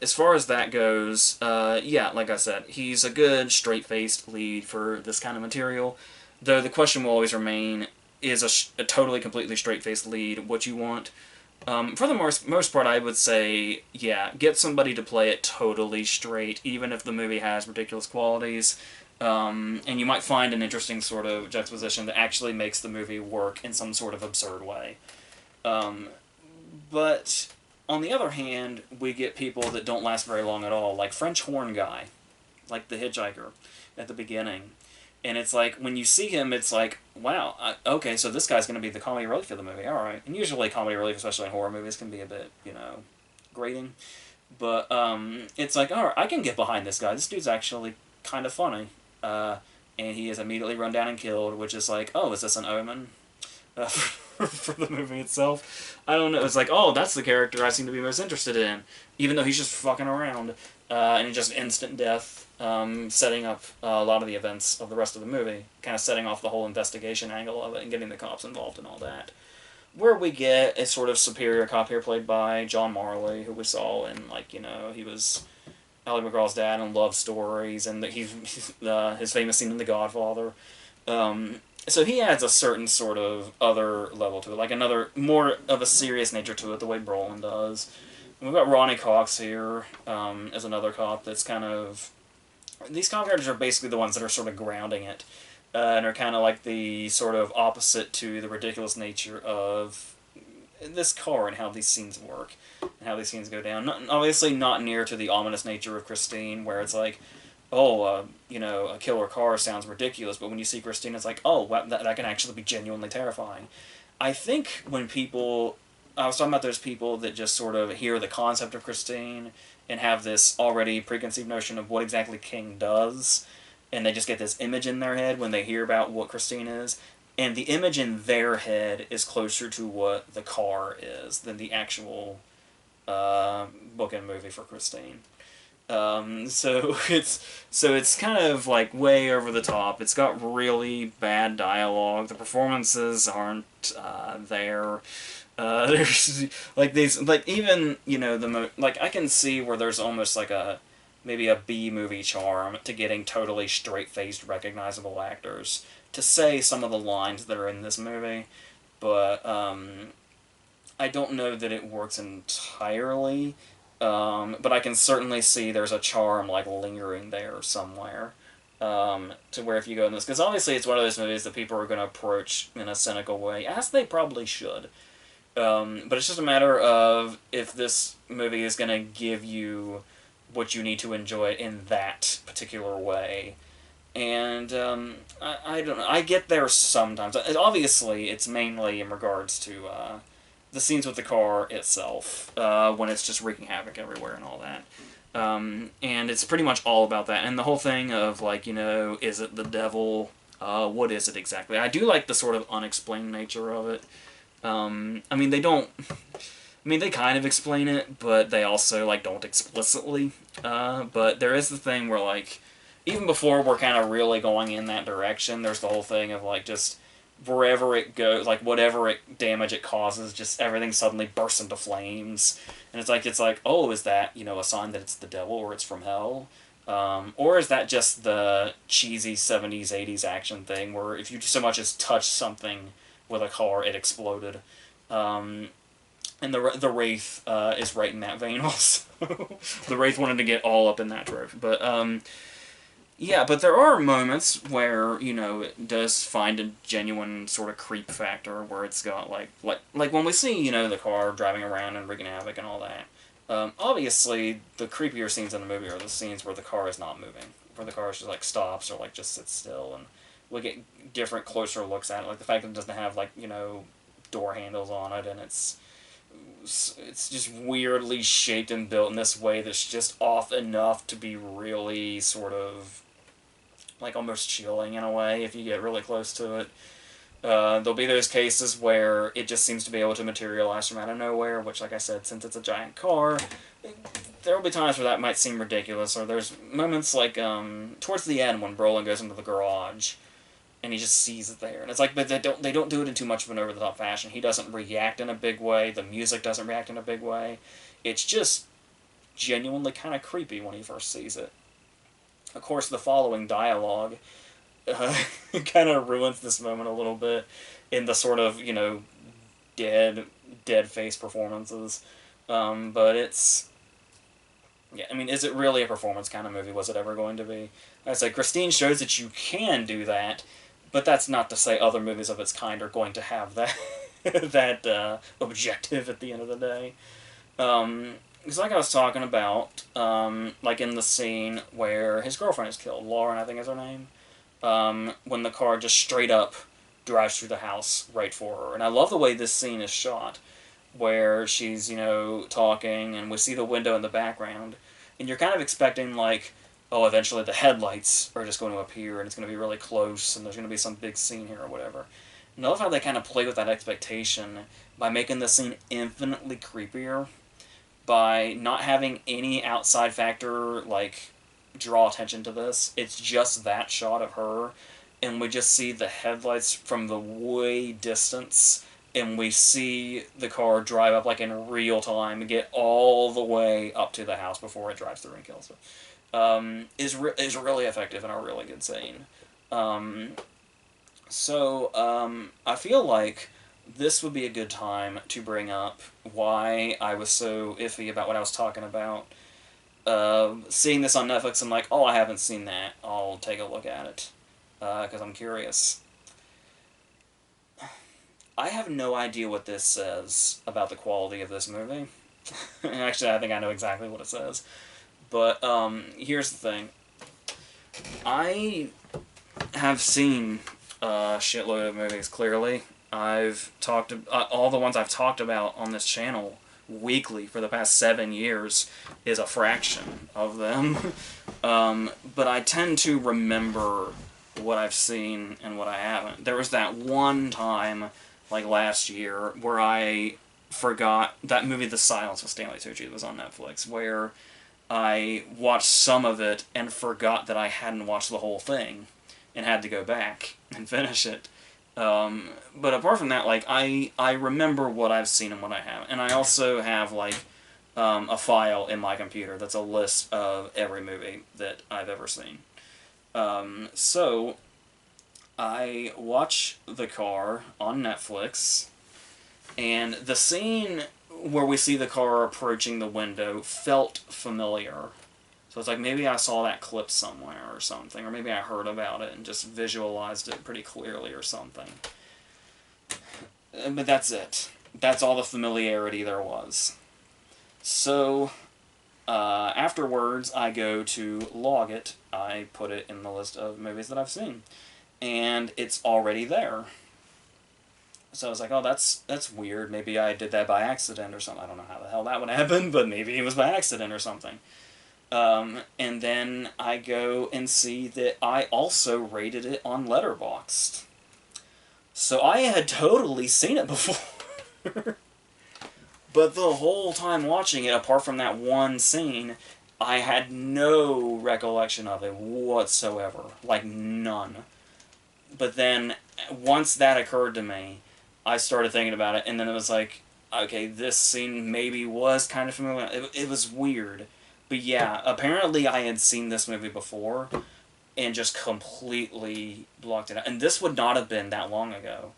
as far as that goes, yeah, like I said, he's a good straight-faced lead for this kind of material. Though the question will always remain: is a totally, completely straight-faced lead what you want? For the most part, I would say, yeah, get somebody to play it totally straight, even if the movie has ridiculous qualities. And you might find an interesting sort of juxtaposition that actually makes the movie work in some sort of absurd way. But on the other hand, we get people that don't last very long at all, like French horn guy, like the hitchhiker at the beginning. And it's like, when you see him, it's like, wow, okay, so this guy's going to be the comedy relief of the movie, alright. And usually comedy relief, especially in horror movies, can be a bit, grating. But it's like, alright, I can get behind this guy. This dude's actually kind of funny. And he is immediately run down and killed, which is like, oh, is this an omen? For the movie itself. I don't know. It's like, oh, that's the character I seem to be most interested in, even though he's just fucking around. And just instant death, setting up a lot of the events of the rest of the movie, kind of setting off the whole investigation angle of it and getting the cops involved and all that. Where we get a sort of superior cop here played by John Marley, who we saw in, he was Ally McGraw's dad in Love Stories, and he's his famous scene in The Godfather. So he adds a certain sort of other level to it, like another, more of a serious nature to it, the way Brolin does. And we've got Ronnie Cox here as another cop that's kind of... These cop characters are basically the ones that are sort of grounding it, and are kind of like the sort of opposite to the ridiculous nature of this car and how these scenes work and how these scenes go down. Obviously not near to the ominous nature of Christine, where it's like, oh, a killer car sounds ridiculous, but when you see Christine, it's like, oh, wow, that can actually be genuinely terrifying. I think when people... I was talking about those people that just sort of hear the concept of Christine and have this already preconceived notion of what exactly King does, and they just get this image in their head when they hear about what Christine is, and the image in their head is closer to what the car is than the actual book and movie for Christine. So it's kind of like way over the top. It's got really bad dialogue. The performances aren't there. There's like these, like, even I can see where there's almost like maybe a B movie charm to getting totally straight faced recognizable actors to say some of the lines that are in this movie, but I don't know that it works entirely. But I can certainly see there's a charm, like, lingering there somewhere. To where if you go in this... Because obviously it's one of those movies that people are going to approach in a cynical way, as they probably should. But it's just a matter of if this movie is going to give you what you need to enjoy it in that particular way. And I don't know. I get there sometimes. Obviously, it's mainly in regards to... the scenes with the car itself, when it's just wreaking havoc everywhere and all that. And it's pretty much all about that. And the whole thing of, like, is it the devil? What is it exactly? I do like the sort of unexplained nature of it. I mean, they don't... I mean, they kind of explain it, but they also, like, don't explicitly. But there is the thing where, like, even before we're kind of really going in that direction, there's the whole thing of, like, just... wherever it goes, like, whatever damage it causes, just everything suddenly bursts into flames. And it's like, oh, is that, a sign that it's the devil or it's from hell? Or is that just the cheesy 70s, 80s action thing where if you so much as touch something with a car, it exploded? And the Wraith is right in that vein also. The Wraith wanted to get all up in that trope. But, yeah, but there are moments where, it does find a genuine sort of creep factor where it's got, like when we see, the car driving around and wreaking havoc and all that. Obviously, the creepier scenes in the movie are the scenes where the car is not moving, where the car just, like, stops or, like, just sits still, and we get different, closer looks at it, like the fact that it doesn't have, like, door handles on it, and it's just weirdly shaped and built in this way that's just off enough to be really sort of, like, almost chilling in a way if you get really close to it. There'll be those cases where it just seems to be able to materialize from out of nowhere, which, like I said, since it's a giant car, there will be times where that might seem ridiculous, or there's moments like, towards the end when Brolin goes into the garage, and he just sees it there. And it's like, but they don't do it in too much of an over the top fashion. He doesn't react in a big way. The music doesn't react in a big way. It's just genuinely kind of creepy when he first sees it. Of course, the following dialogue uh, kind of ruins this moment a little bit in the sort of, dead dead face performances. But it's, yeah, I mean, is it really a performance kind of movie? Was it ever going to be? I say Christine shows that you can do that, but that's not to say other movies of its kind are going to have that that objective at the end of the day. Because like I was talking about, like in the scene where his girlfriend is killed, Lauren, I think is her name, when the car just straight up drives through the house right for her. And I love the way this scene is shot, where she's, talking, and we see the window in the background, and you're kind of expecting, like, oh, eventually the headlights are just going to appear, and it's going to be really close, and there's going to be some big scene here or whatever. And I love how they kind of play with that expectation by making the scene infinitely creepier, by not having any outside factor, like, draw attention to this. It's just that shot of her, and we just see the headlights from the way distance, and we see the car drive up like in real time and get all the way up to the house before it drives through and kills her. Is really effective and a really good scene. I feel like this would be a good time to bring up why I was so iffy about what I was talking about. Seeing this on Netflix, I'm like, oh, I haven't seen that. I'll take a look at it because I'm curious. I have no idea what this says about the quality of this movie. Actually, I think I know exactly what it says. But here's the thing. I have seen a shitload of movies, clearly. I've talked... all the ones I've talked about on this channel weekly for the past 7 years is a fraction of them. But I tend to remember what I've seen and what I haven't. There was that one time, like last year, where I forgot that movie The Silence with Stanley Tucci that was on Netflix, where I watched some of it and forgot that I hadn't watched the whole thing and had to go back and finish it. But apart from that, like, I remember what I've seen and what I haven't. And I also have, like, a file in my computer that's a list of every movie that I've ever seen. So I watch The Car on Netflix, and the scene where we see the car approaching the window felt familiar. So it's like maybe I saw that clip somewhere or something, or maybe I heard about it and just visualized it pretty clearly or something. But that's it. That's all the familiarity there was. So afterwards, I go to log it. I put it in the list of movies that I've seen, and it's already there. So I was like, oh, that's weird. Maybe I did that by accident or something. I don't know how the hell that would happen, but maybe it was by accident or something. And then I go and see that I also rated it on Letterboxd. So I had totally seen it before. But the whole time watching it, apart from that one scene, I had no recollection of it whatsoever. Like, none. But then, once that occurred to me, I started thinking about it, and then it was like, okay, this scene maybe was kind of familiar. It was weird. But yeah, apparently I had seen this movie before, and just completely blocked it out. And this would not have been that long ago.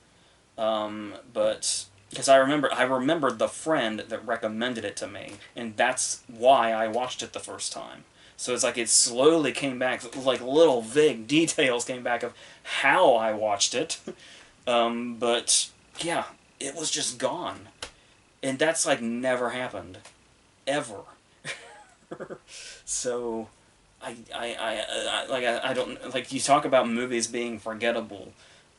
But... because I remembered the friend that recommended it to me, and that's why I watched it the first time. So it's like it slowly came back, like little vague details came back of how I watched it. But yeah, it was just gone. And that's like never happened. Ever. So, I don't, like, you talk about movies being forgettable.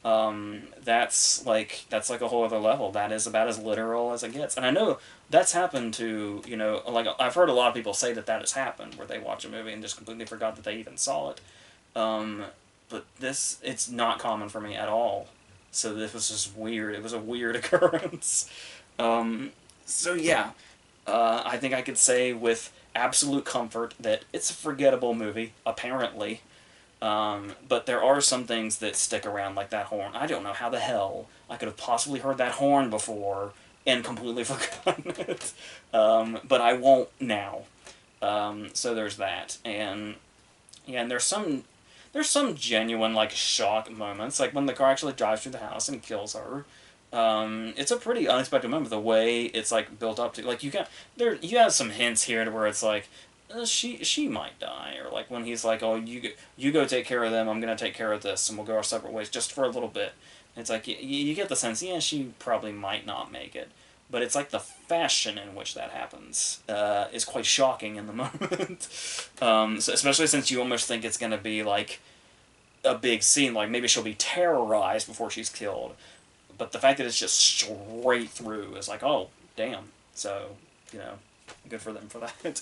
That's like a whole other level. That is about as literal as it gets. And I know that's happened to, like, I've heard a lot of people say that has happened, where they watch a movie and just completely forgot that they even saw it. But it's not common for me at all. So this was just weird. It was a weird occurrence. So yeah, I think I could say with absolute comfort that it's a forgettable movie, apparently. But there are some things that stick around, like that horn. I don't know how the hell I could have possibly heard that horn before and completely forgotten it. But I won't now. So there's that. And yeah, and there's some genuine like shock moments, like when the car actually drives through the house and kills her. It's a pretty unexpected moment. The way it's like built up to, like you have some hints here to where it's like she might die, or like when he's like, oh, you go take care of them, I'm gonna take care of this, and we'll go our separate ways just for a little bit. It's like you get the sense, yeah, she probably might not make it, but it's like the fashion in which that happens is quite shocking in the moment. So especially since you almost think it's gonna be like a big scene, like maybe she'll be terrorized before she's killed, but the fact that it's just straight through is like, oh, damn. So, you know, good for them for that.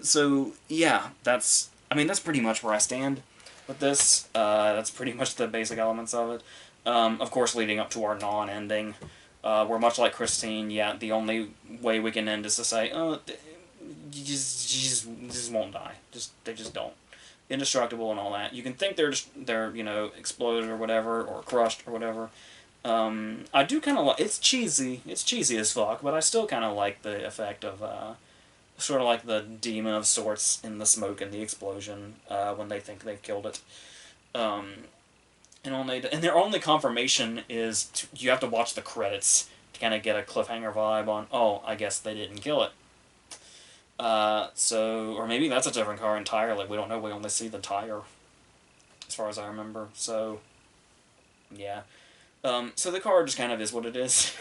So, yeah, that's pretty much where I stand with this. That's pretty much the basic elements of it. Of course, leading up to our non-ending, we're much like Christine. Yeah, the only way we can end is to say, oh, you just won't die. They just don't. Indestructible and all that. You can think they're exploded or whatever, or crushed or whatever. I do kind of like, it's cheesy as fuck, but I still kind of like the effect of, sort of like the demon of sorts in the smoke and the explosion, when they think they've killed it. And their only confirmation is you have to watch the credits to kind of get a cliffhanger vibe on, oh, I guess they didn't kill it. Or maybe that's a different car entirely, we don't know, we only see the tire, as far as I remember, so, yeah. So the car just kind of is what it is.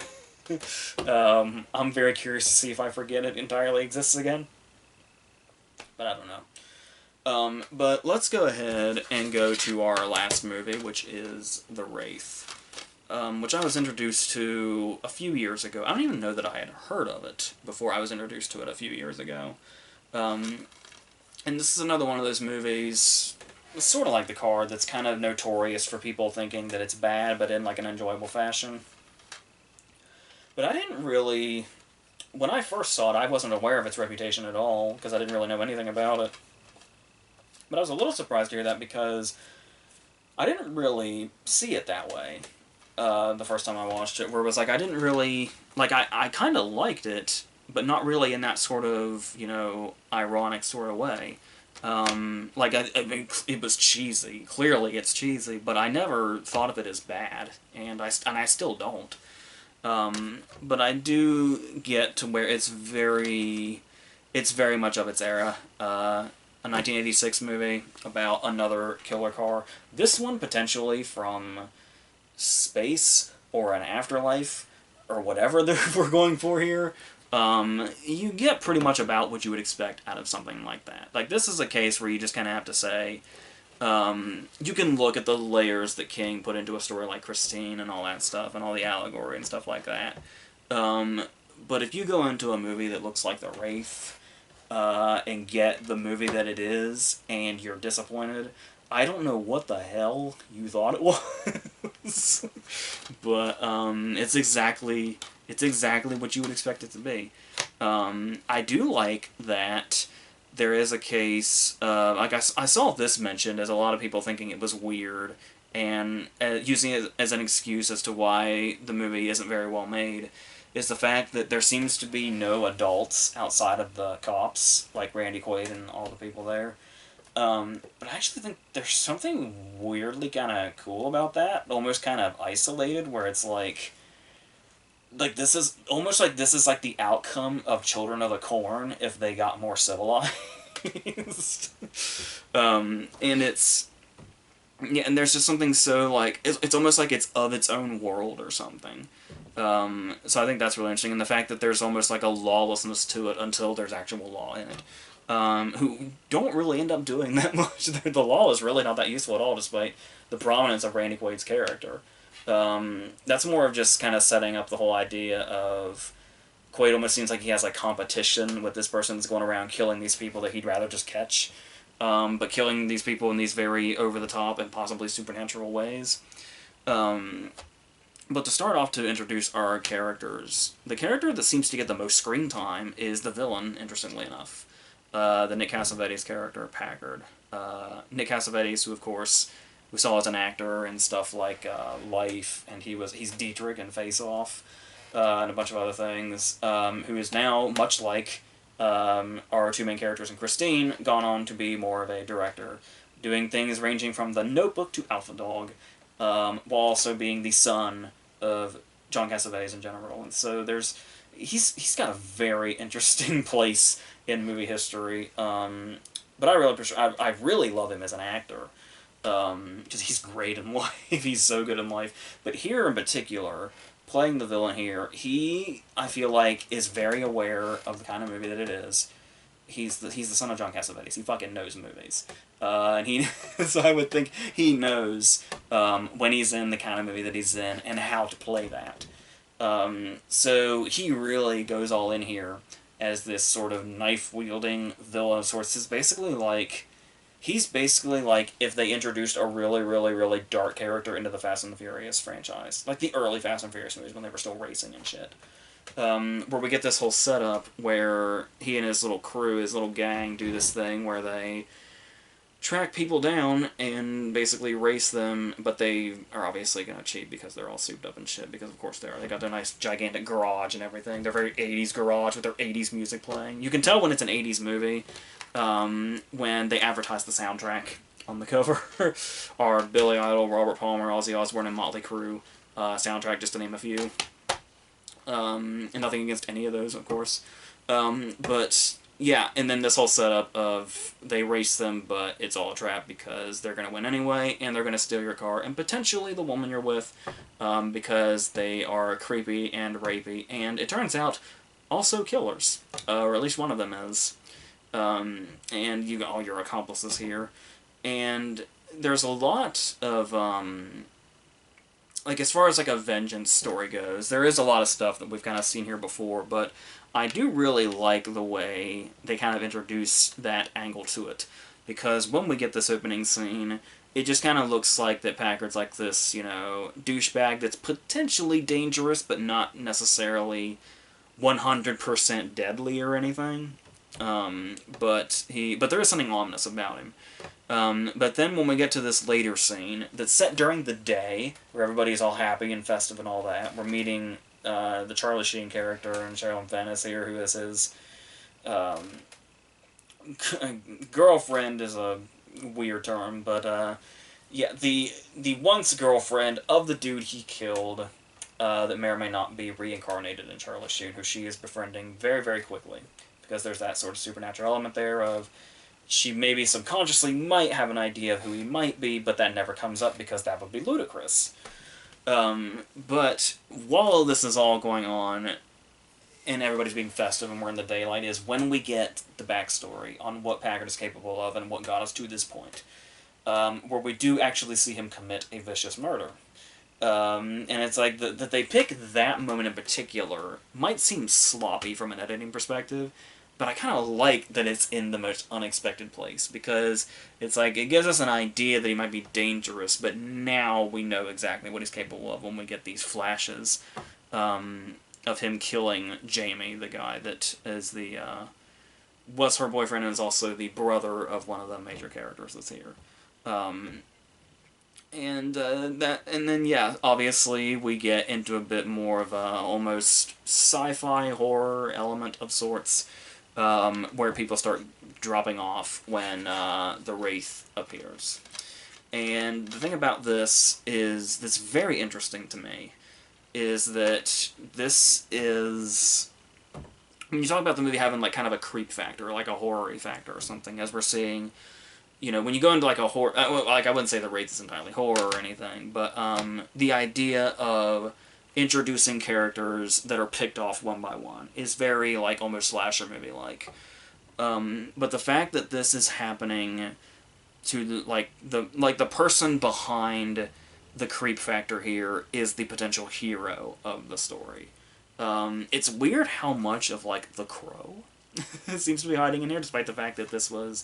I'm very curious to see if I forget it entirely exists again. But I don't know. But let's go ahead and go to our last movie, which is The Wraith. Which I was introduced to a few years ago. I don't even know that I had heard of it before I was introduced to it a few years ago. And this is another one of those movies, sort of like The Card, that's kind of notorious for people thinking that it's bad, but in like an enjoyable fashion. But I didn't really... When I first saw it, I wasn't aware of its reputation at all, because I didn't really know anything about it. But I was a little surprised to hear that, because I didn't really see it that way the first time I watched it, where it was like, I didn't really... Like, I kind of liked it, but not really in that sort of, ironic sort of way. I mean, it was cheesy. Clearly it's cheesy, but I never thought of it as bad, and I still don't. But I do get to where it's very much of its era. A 1986 movie about another killer car. This one potentially from space or an afterlife or whatever we're going for here. You get pretty much about what you would expect out of something like that. Like, this is a case where you just kind of have to say, you can look at the layers that King put into a story like Christine and all that stuff, and all the allegory and stuff like that. But if you go into a movie that looks like The Wraith, and get the movie that it is, and you're disappointed, I don't know what the hell you thought it was. But, it's exactly what you would expect it to be. I do like that there is a case, like I saw this mentioned as a lot of people thinking it was weird, and using it as an excuse as to why the movie isn't very well made, is the fact that there seems to be no adults outside of the cops, like Randy Quaid and all the people there. But I actually think there's something weirdly kind of cool about that, almost kind of isolated, where it's like this is almost like this is like the outcome of Children of the Corn if they got more civilized. And it's, yeah, and there's just something so like it's almost like it's of its own world or something. So I think that's really interesting, and the fact that there's almost like a lawlessness to it until there's actual law in it. Who don't really end up doing that much. The law is really not that useful at all, despite the prominence of Randy Quaid's character. That's more of just kind of setting up the whole idea of Quaid almost seems like he has like competition with this person that's going around killing these people that he'd rather just catch, but killing these people in these very over-the-top and possibly supernatural ways. But to start off, to introduce our characters, the character that seems to get the most screen time is the villain, interestingly enough. The Nick Cassavetes character, Packard. Nick Cassavetes, who of course we saw as an actor and stuff like Life, and he's Dietrich in Face Off, and a bunch of other things, who is now, much like our two main characters in Christine, gone on to be more of a director, doing things ranging from The Notebook to Alpha Dog, while also being the son of John Cassavetes in general. And so he's got a very interesting place in movie history. But I really love him as an actor, because he's great in life. He's so good in life. But here in particular, playing the villain here, I feel like, is very aware of the kind of movie that it is. He's the son of John Cassavetes. He fucking knows movies. So I would think he knows when he's in the kind of movie that he's in and how to play that. So he really goes all in here as this sort of knife-wielding villain of sorts. He's basically like if they introduced a really, really, really dark character into the Fast and the Furious franchise. Like the early Fast and Furious movies when they were still racing and shit. Where we get this whole setup where he and his little crew, his little gang, do this thing where they track people down and basically race them, but they are obviously going to cheat because they're all souped up and shit, because of course they are. They got their nice gigantic garage and everything. They're very 80s garage with their 80s music playing. You can tell when it's an 80s movie when they advertise the soundtrack on the cover. Our Billy Idol, Robert Palmer, Ozzy Osbourne, and Motley Crue soundtrack, just to name a few. And nothing against any of those, of course. But yeah, and then this whole setup of they race them, but it's all a trap because they're going to win anyway, and they're going to steal your car, and potentially the woman you're with, because they are creepy and rapey, and it turns out also killers, or at least one of them is. And you got all your accomplices here, and there's a lot of, like, as far as, like, a vengeance story goes, there is a lot of stuff that we've kind of seen here before, but I do really like the way they kind of introduce that angle to it, because when we get this opening scene, it just kind of looks like that Packard's like this, you know, douchebag that's potentially dangerous, but not necessarily 100% deadly or anything. But there is something ominous about him. But then when we get to this later scene that's set during the day, where everybody's all happy and festive and all that, we're meeting the Charlie Sheen character and Sherilyn Fenn is here, who is his girlfriend is a weird term, but yeah, the once girlfriend of the dude he killed, that may or may not be reincarnated in Charlie Sheen, who she is befriending very, very quickly, because there's that sort of supernatural element there of she maybe subconsciously might have an idea of who he might be, but that never comes up because that would be ludicrous. But while this is all going on, and everybody's being festive and we're in the daylight, is when we get the backstory on what Packard is capable of and what got us to this point, where we do actually see him commit a vicious murder. And it's like that they pick that moment in particular might seem sloppy from an editing perspective, but I kind of like that it's in the most unexpected place, because it's like, it gives us an idea that he might be dangerous, but now we know exactly what he's capable of when we get these flashes of him killing Jamie, the guy that is was her boyfriend and is also the brother of one of the major characters that's here. And then yeah, obviously we get into a bit more of a almost sci-fi horror element of sorts, where people start dropping off when the Wraith appears. And the thing about this is, that's very interesting to me, is that this is, when you talk about the movie having like kind of a creep factor, like a horror factor or something, as we're seeing, you know, when you go into like a horror, like I wouldn't say the Wraith is entirely horror or anything, but the idea of introducing characters that are picked off one by one is very like almost slasher movie like. But the fact that this is happening to the person behind the creep factor here is the potential hero of the story. It's weird how much of like The Crow seems to be hiding in here, despite the fact that this was,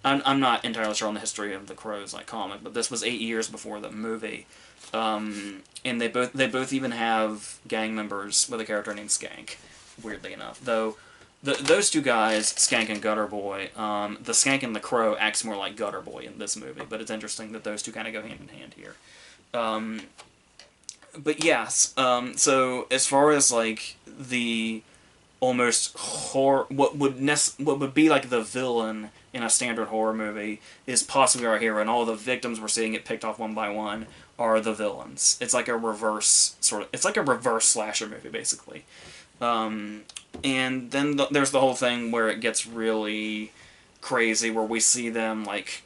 I'm not entirely sure on the history of The Crow's like comic, but this was 8 years before the movie. And they both even have gang members with a character named Skank, weirdly enough. Though those two guys, Skank and Gutter Boy, the Skank and the Crow acts more like Gutter Boy in this movie, but it's interesting that those two kind of go hand in hand here. But yes, so as far as like the almost horror, what would be like the villain in a standard horror movie is possibly our hero, and all the victims we're seeing get picked off one by one are the villains. It's like a reverse it's like a reverse slasher movie basically. And then there's the whole thing where it gets really crazy, where we see them like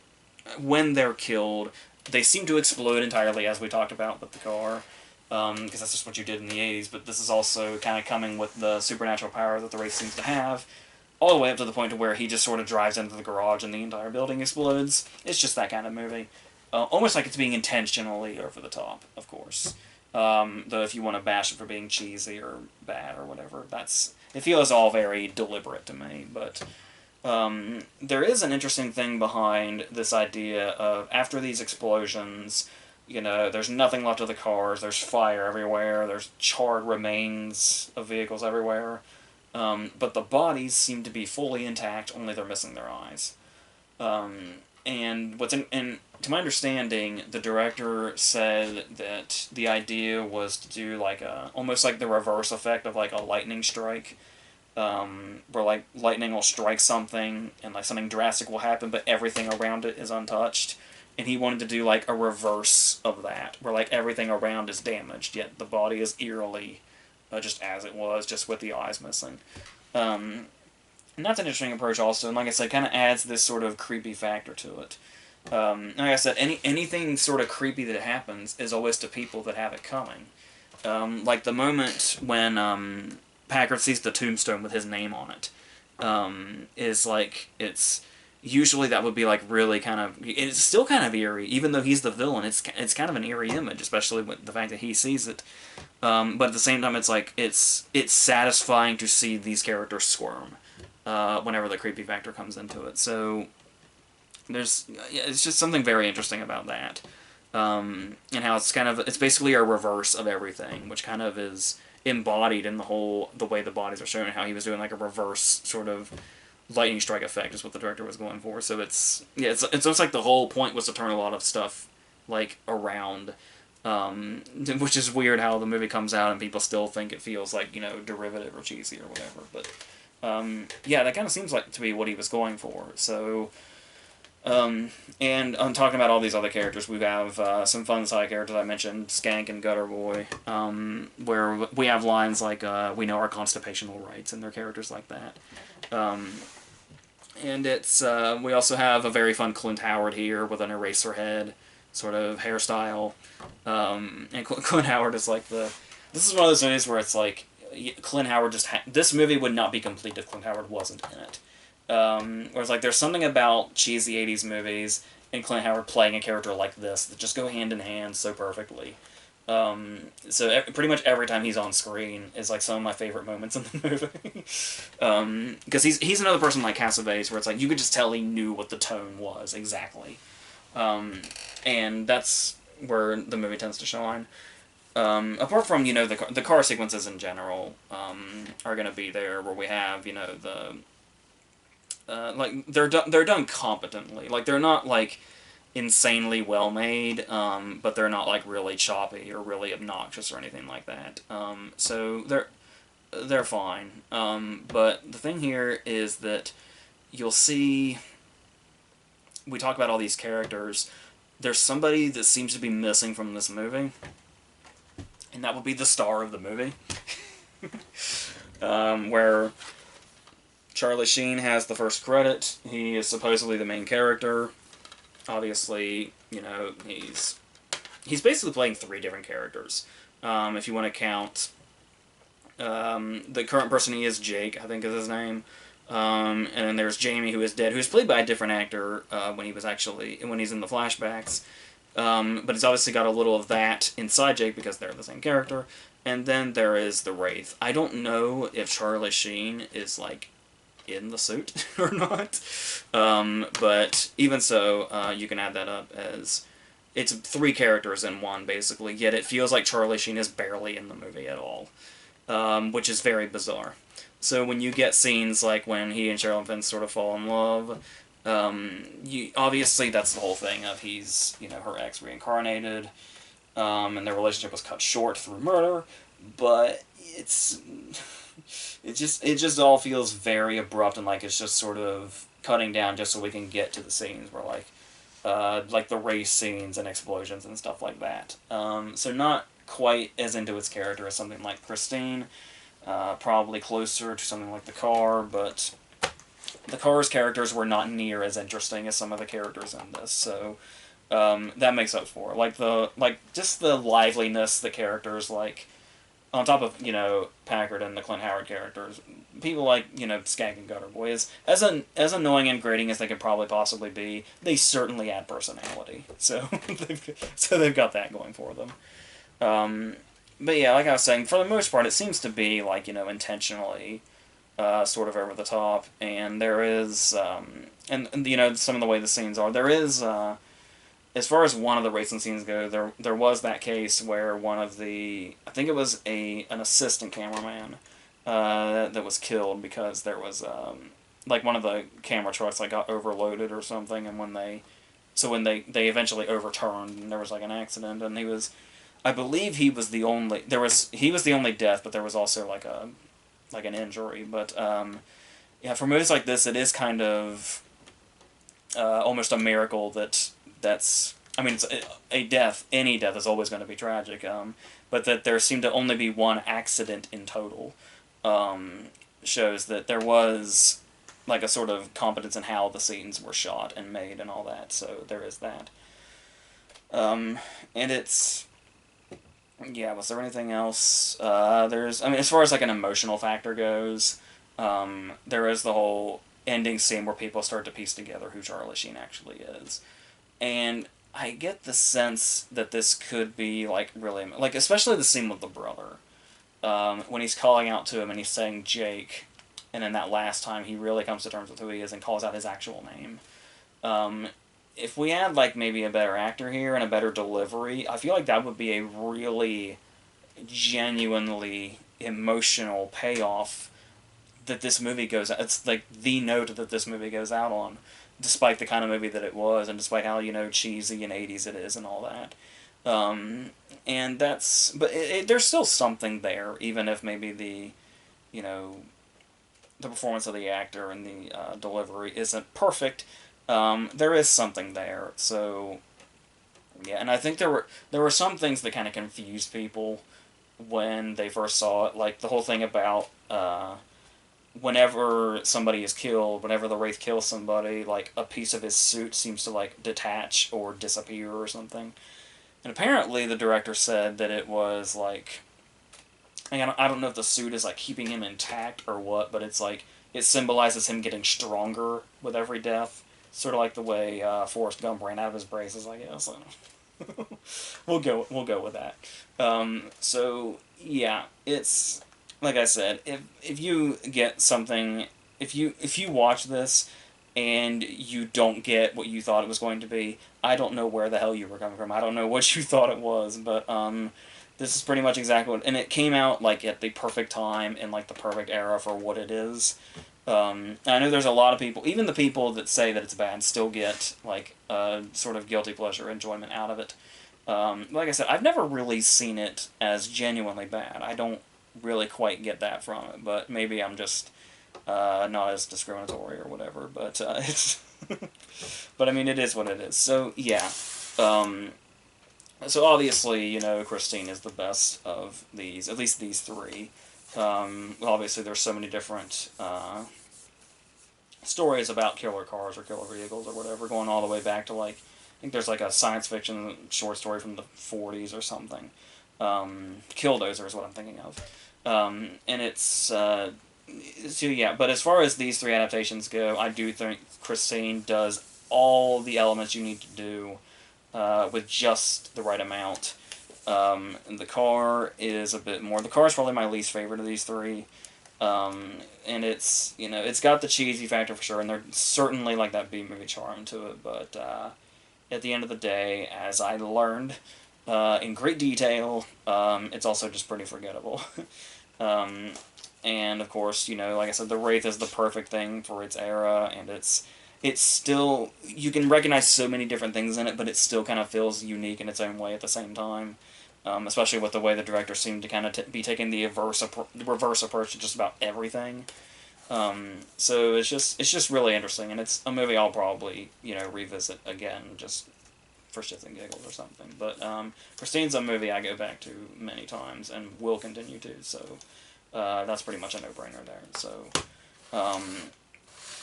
when they're killed, they seem to explode entirely, as we talked about with the car. Because that's just what you did in the 80s, but this is also kind of coming with the supernatural power that the Wraith seems to have, all the way up to the point to where he just sort of drives into the garage and the entire building explodes. It's just that kind of movie. Almost like it's being intentionally over the top, of course. Though if you want to bash it for being cheesy or bad or whatever, it feels all very deliberate to me, but there is an interesting thing behind this idea of, after these explosions, you know, there's nothing left of the cars, there's fire everywhere, there's charred remains of vehicles everywhere, but the bodies seem to be fully intact, only they're missing their eyes. And to my understanding, the director said that the idea was to do like almost like the reverse effect of like a lightning strike, where like lightning will strike something and like something drastic will happen, but everything around it is untouched. And he wanted to do like a reverse of that, where like everything around is damaged, yet the body is eerily just as it was, just with the eyes missing. And that's an interesting approach also, and like I said, kind of adds this sort of creepy factor to it. Like I said, anything sort of creepy that happens is always to people that have it coming. Like the moment when Packard sees the tombstone with his name on it, is like, usually that would be like really kind of, it's still kind of eerie, even though he's the villain. It's kind of an eerie image, especially with the fact that he sees it. But at the same time, it's like it's satisfying to see these characters squirm whenever the creepy factor comes into it. So it's just something very interesting about that, and how it's basically a reverse of everything, which kind of is embodied in the way the bodies are shown, and how he was doing like a reverse sort of lightning strike effect is what the director was going for. So it's almost like the whole point was to turn a lot of stuff like around, which is weird how the movie comes out and people still think it feels like, you know, derivative or cheesy or whatever. But yeah, that kind of seems like to be what he was going for. So and I'm talking about all these other characters. We have some fun side characters I mentioned, Skank and Gutter Boy, where we have lines like, we know our constipational rights, and their characters like that. And we also have a very fun Clint Howard here with an eraser head sort of hairstyle. And Clint Howard is like this is one of those movies where it's like, Clint Howard this movie would not be complete if Clint Howard wasn't in it. Where it's like, there's something about cheesy 80s movies and Clint Howard playing a character like this that just go hand in hand so perfectly. So pretty much every time he's on screen is like some of my favorite moments in the movie. Because he's another person like Cassavetes, where it's like you could just tell he knew what the tone was exactly. And that's where the movie tends to shine. Apart from, you know, the car sequences in general are going to be there, where we have, you know, like they're done competently. Like they're not like insanely well made, but they're not like really choppy or really obnoxious or anything like that. So they're fine. But the thing here is that you'll see, we talk about all these characters, there's somebody that seems to be missing from this movie, and that would be the star of the movie. Where Charlie Sheen has the first credit. He is supposedly the main character. Obviously, you know, he's basically playing 3 different characters. If you want to count the current person, he is Jake, I think is his name. And then there's Jamie, who is dead, who's played by a different actor when he's in the flashbacks. But he's obviously got a little of that inside Jake because they're the same character. And then there is the Wraith. I don't know if Charlie Sheen is like in the suit or not, but even so, you can add that up as it's 3 characters in one basically, yet it feels like Charlie Sheen is barely in the movie at all, which is very bizarre. So when you get scenes like when he and Sherilyn Fenn sort of fall in love, you obviously that's the whole thing of he's her ex reincarnated, and their relationship was cut short through murder, but it just all feels very abrupt and like it's just sort of cutting down just so we can get to the scenes where like the race scenes and explosions and stuff like that. So not quite as into its character as something like Christine. Probably closer to something like the Car, but the Car's characters were not near as interesting as some of the characters in this. So that makes up for it. Just the liveliness, the characters like on top of Packard and the Clint Howard characters, people like Skag and Gutter Boy as annoying and grating as they could probably possibly be, they certainly add personality. So they've got that going for them. But yeah, like I was saying, for the most part, it seems to be like intentionally sort of over the top, and there is and some of the way the scenes are, there is. As far as one of the racing scenes go, there was that case where one of the, I think it was an assistant cameraman that was killed because there was like one of the camera trucks like got overloaded or something, and when they eventually overturned and there was like an accident, and I believe he was the only death, but there was also like an injury. But yeah, for movies like this, it is kind of almost a miracle that's, I mean, it's a death. Any death is always going to be tragic. But that there seemed to only be one accident in total shows that there was like a sort of competence in how the scenes were shot and made and all that. So there is that. And it's, yeah. Was there anything else? I mean, as far as like an emotional factor goes, there is the whole ending scene where people start to piece together who Charlie Sheen actually is. And I get the sense that this could be, like, really... Like, especially the scene with the brother. When he's calling out to him and he's saying Jake, and then that last time he really comes to terms with who he is and calls out his actual name. If we had, like, maybe a better actor here and a better delivery, I feel like that would be a really genuinely emotional payoff that this movie goes... It's, like, the note that this movie goes out on. Despite the kind of movie that it was, and despite how, cheesy and 80s it is and all that. And that's... But there's still something there, even if maybe the performance of the actor and the delivery isn't perfect. There is something there, so... Yeah, and I think there were some things that kind of confused people when they first saw it, like the whole thing about... whenever somebody is killed, whenever the Wraith kills somebody, like, a piece of his suit seems to, like, detach or disappear or something. And apparently the director said that it was, like... I don't know if the suit is, like, keeping him intact or what, but it's, like, it symbolizes him getting stronger with every death. Sort of like the way Forrest Gump ran out of his braces, I guess. We'll go with that. So, yeah, it's... Like I said, if you get something, if you watch this and you don't get what you thought it was going to be, I don't know where the hell you were coming from. I don't know what you thought it was, but this is pretty much exactly what... And it came out, like, at the perfect time and, like, the perfect era for what it is. I know there's a lot of people, even the people that say that it's bad, still get, like, a sort of guilty pleasure enjoyment out of it. Like I said, I've never really seen it as genuinely bad. I don't really quite get that from it, but maybe I'm just not as discriminatory or whatever, but it's but I mean, it is what it is. So yeah, so obviously, Christine is the best of these, at least these three. Obviously there's so many different stories about killer cars or killer vehicles or whatever, going all the way back to, like, I think there's like a science fiction short story from the 40s or something. Killdozer is what I'm thinking of. And it's, so yeah, but as far as these three adaptations go, I do think Christine does all the elements you need to do with just the right amount. And the Car is a bit more. The Car is probably my least favorite of these three. And it's, it's got the cheesy factor for sure, and there's certainly like that B-movie charm to it, but at the end of the day, as I learned in great detail, it's also just pretty forgettable. And of course, you know, like I said, the Wraith is the perfect thing for its era, and it's still, you can recognize so many different things in it, but it still kind of feels unique in its own way at the same time. Especially with the way the director seemed to kind of be taking the reverse approach to just about everything. So it's just really interesting, and it's a movie I'll probably, you know, revisit again just for shits and giggles or something. But Christine's a movie I go back to many times and will continue to. So that's pretty much a no-brainer there. So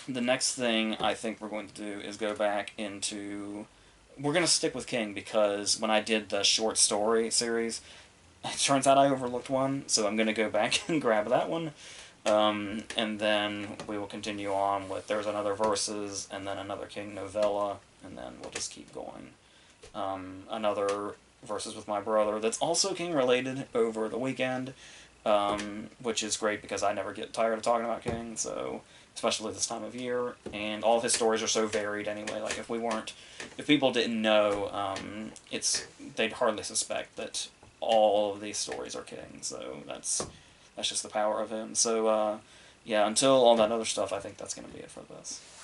the next thing I think we're going to do is go back into. We're going to stick with King because when I did the short story series, it turns out I overlooked one, so I'm going to go back and grab that one. And then we will continue on with there's another Versus, and then another King novella, and then we'll just keep going. Another Versus with my brother that's also King related over the weekend, which is great because I never get tired of talking about King, so especially this time of year, and all of his stories are so varied anyway. Like if people didn't know, they'd hardly suspect that all of these stories are King. So that's just the power of him. So yeah, until all that other stuff, I think that's going to be it for this.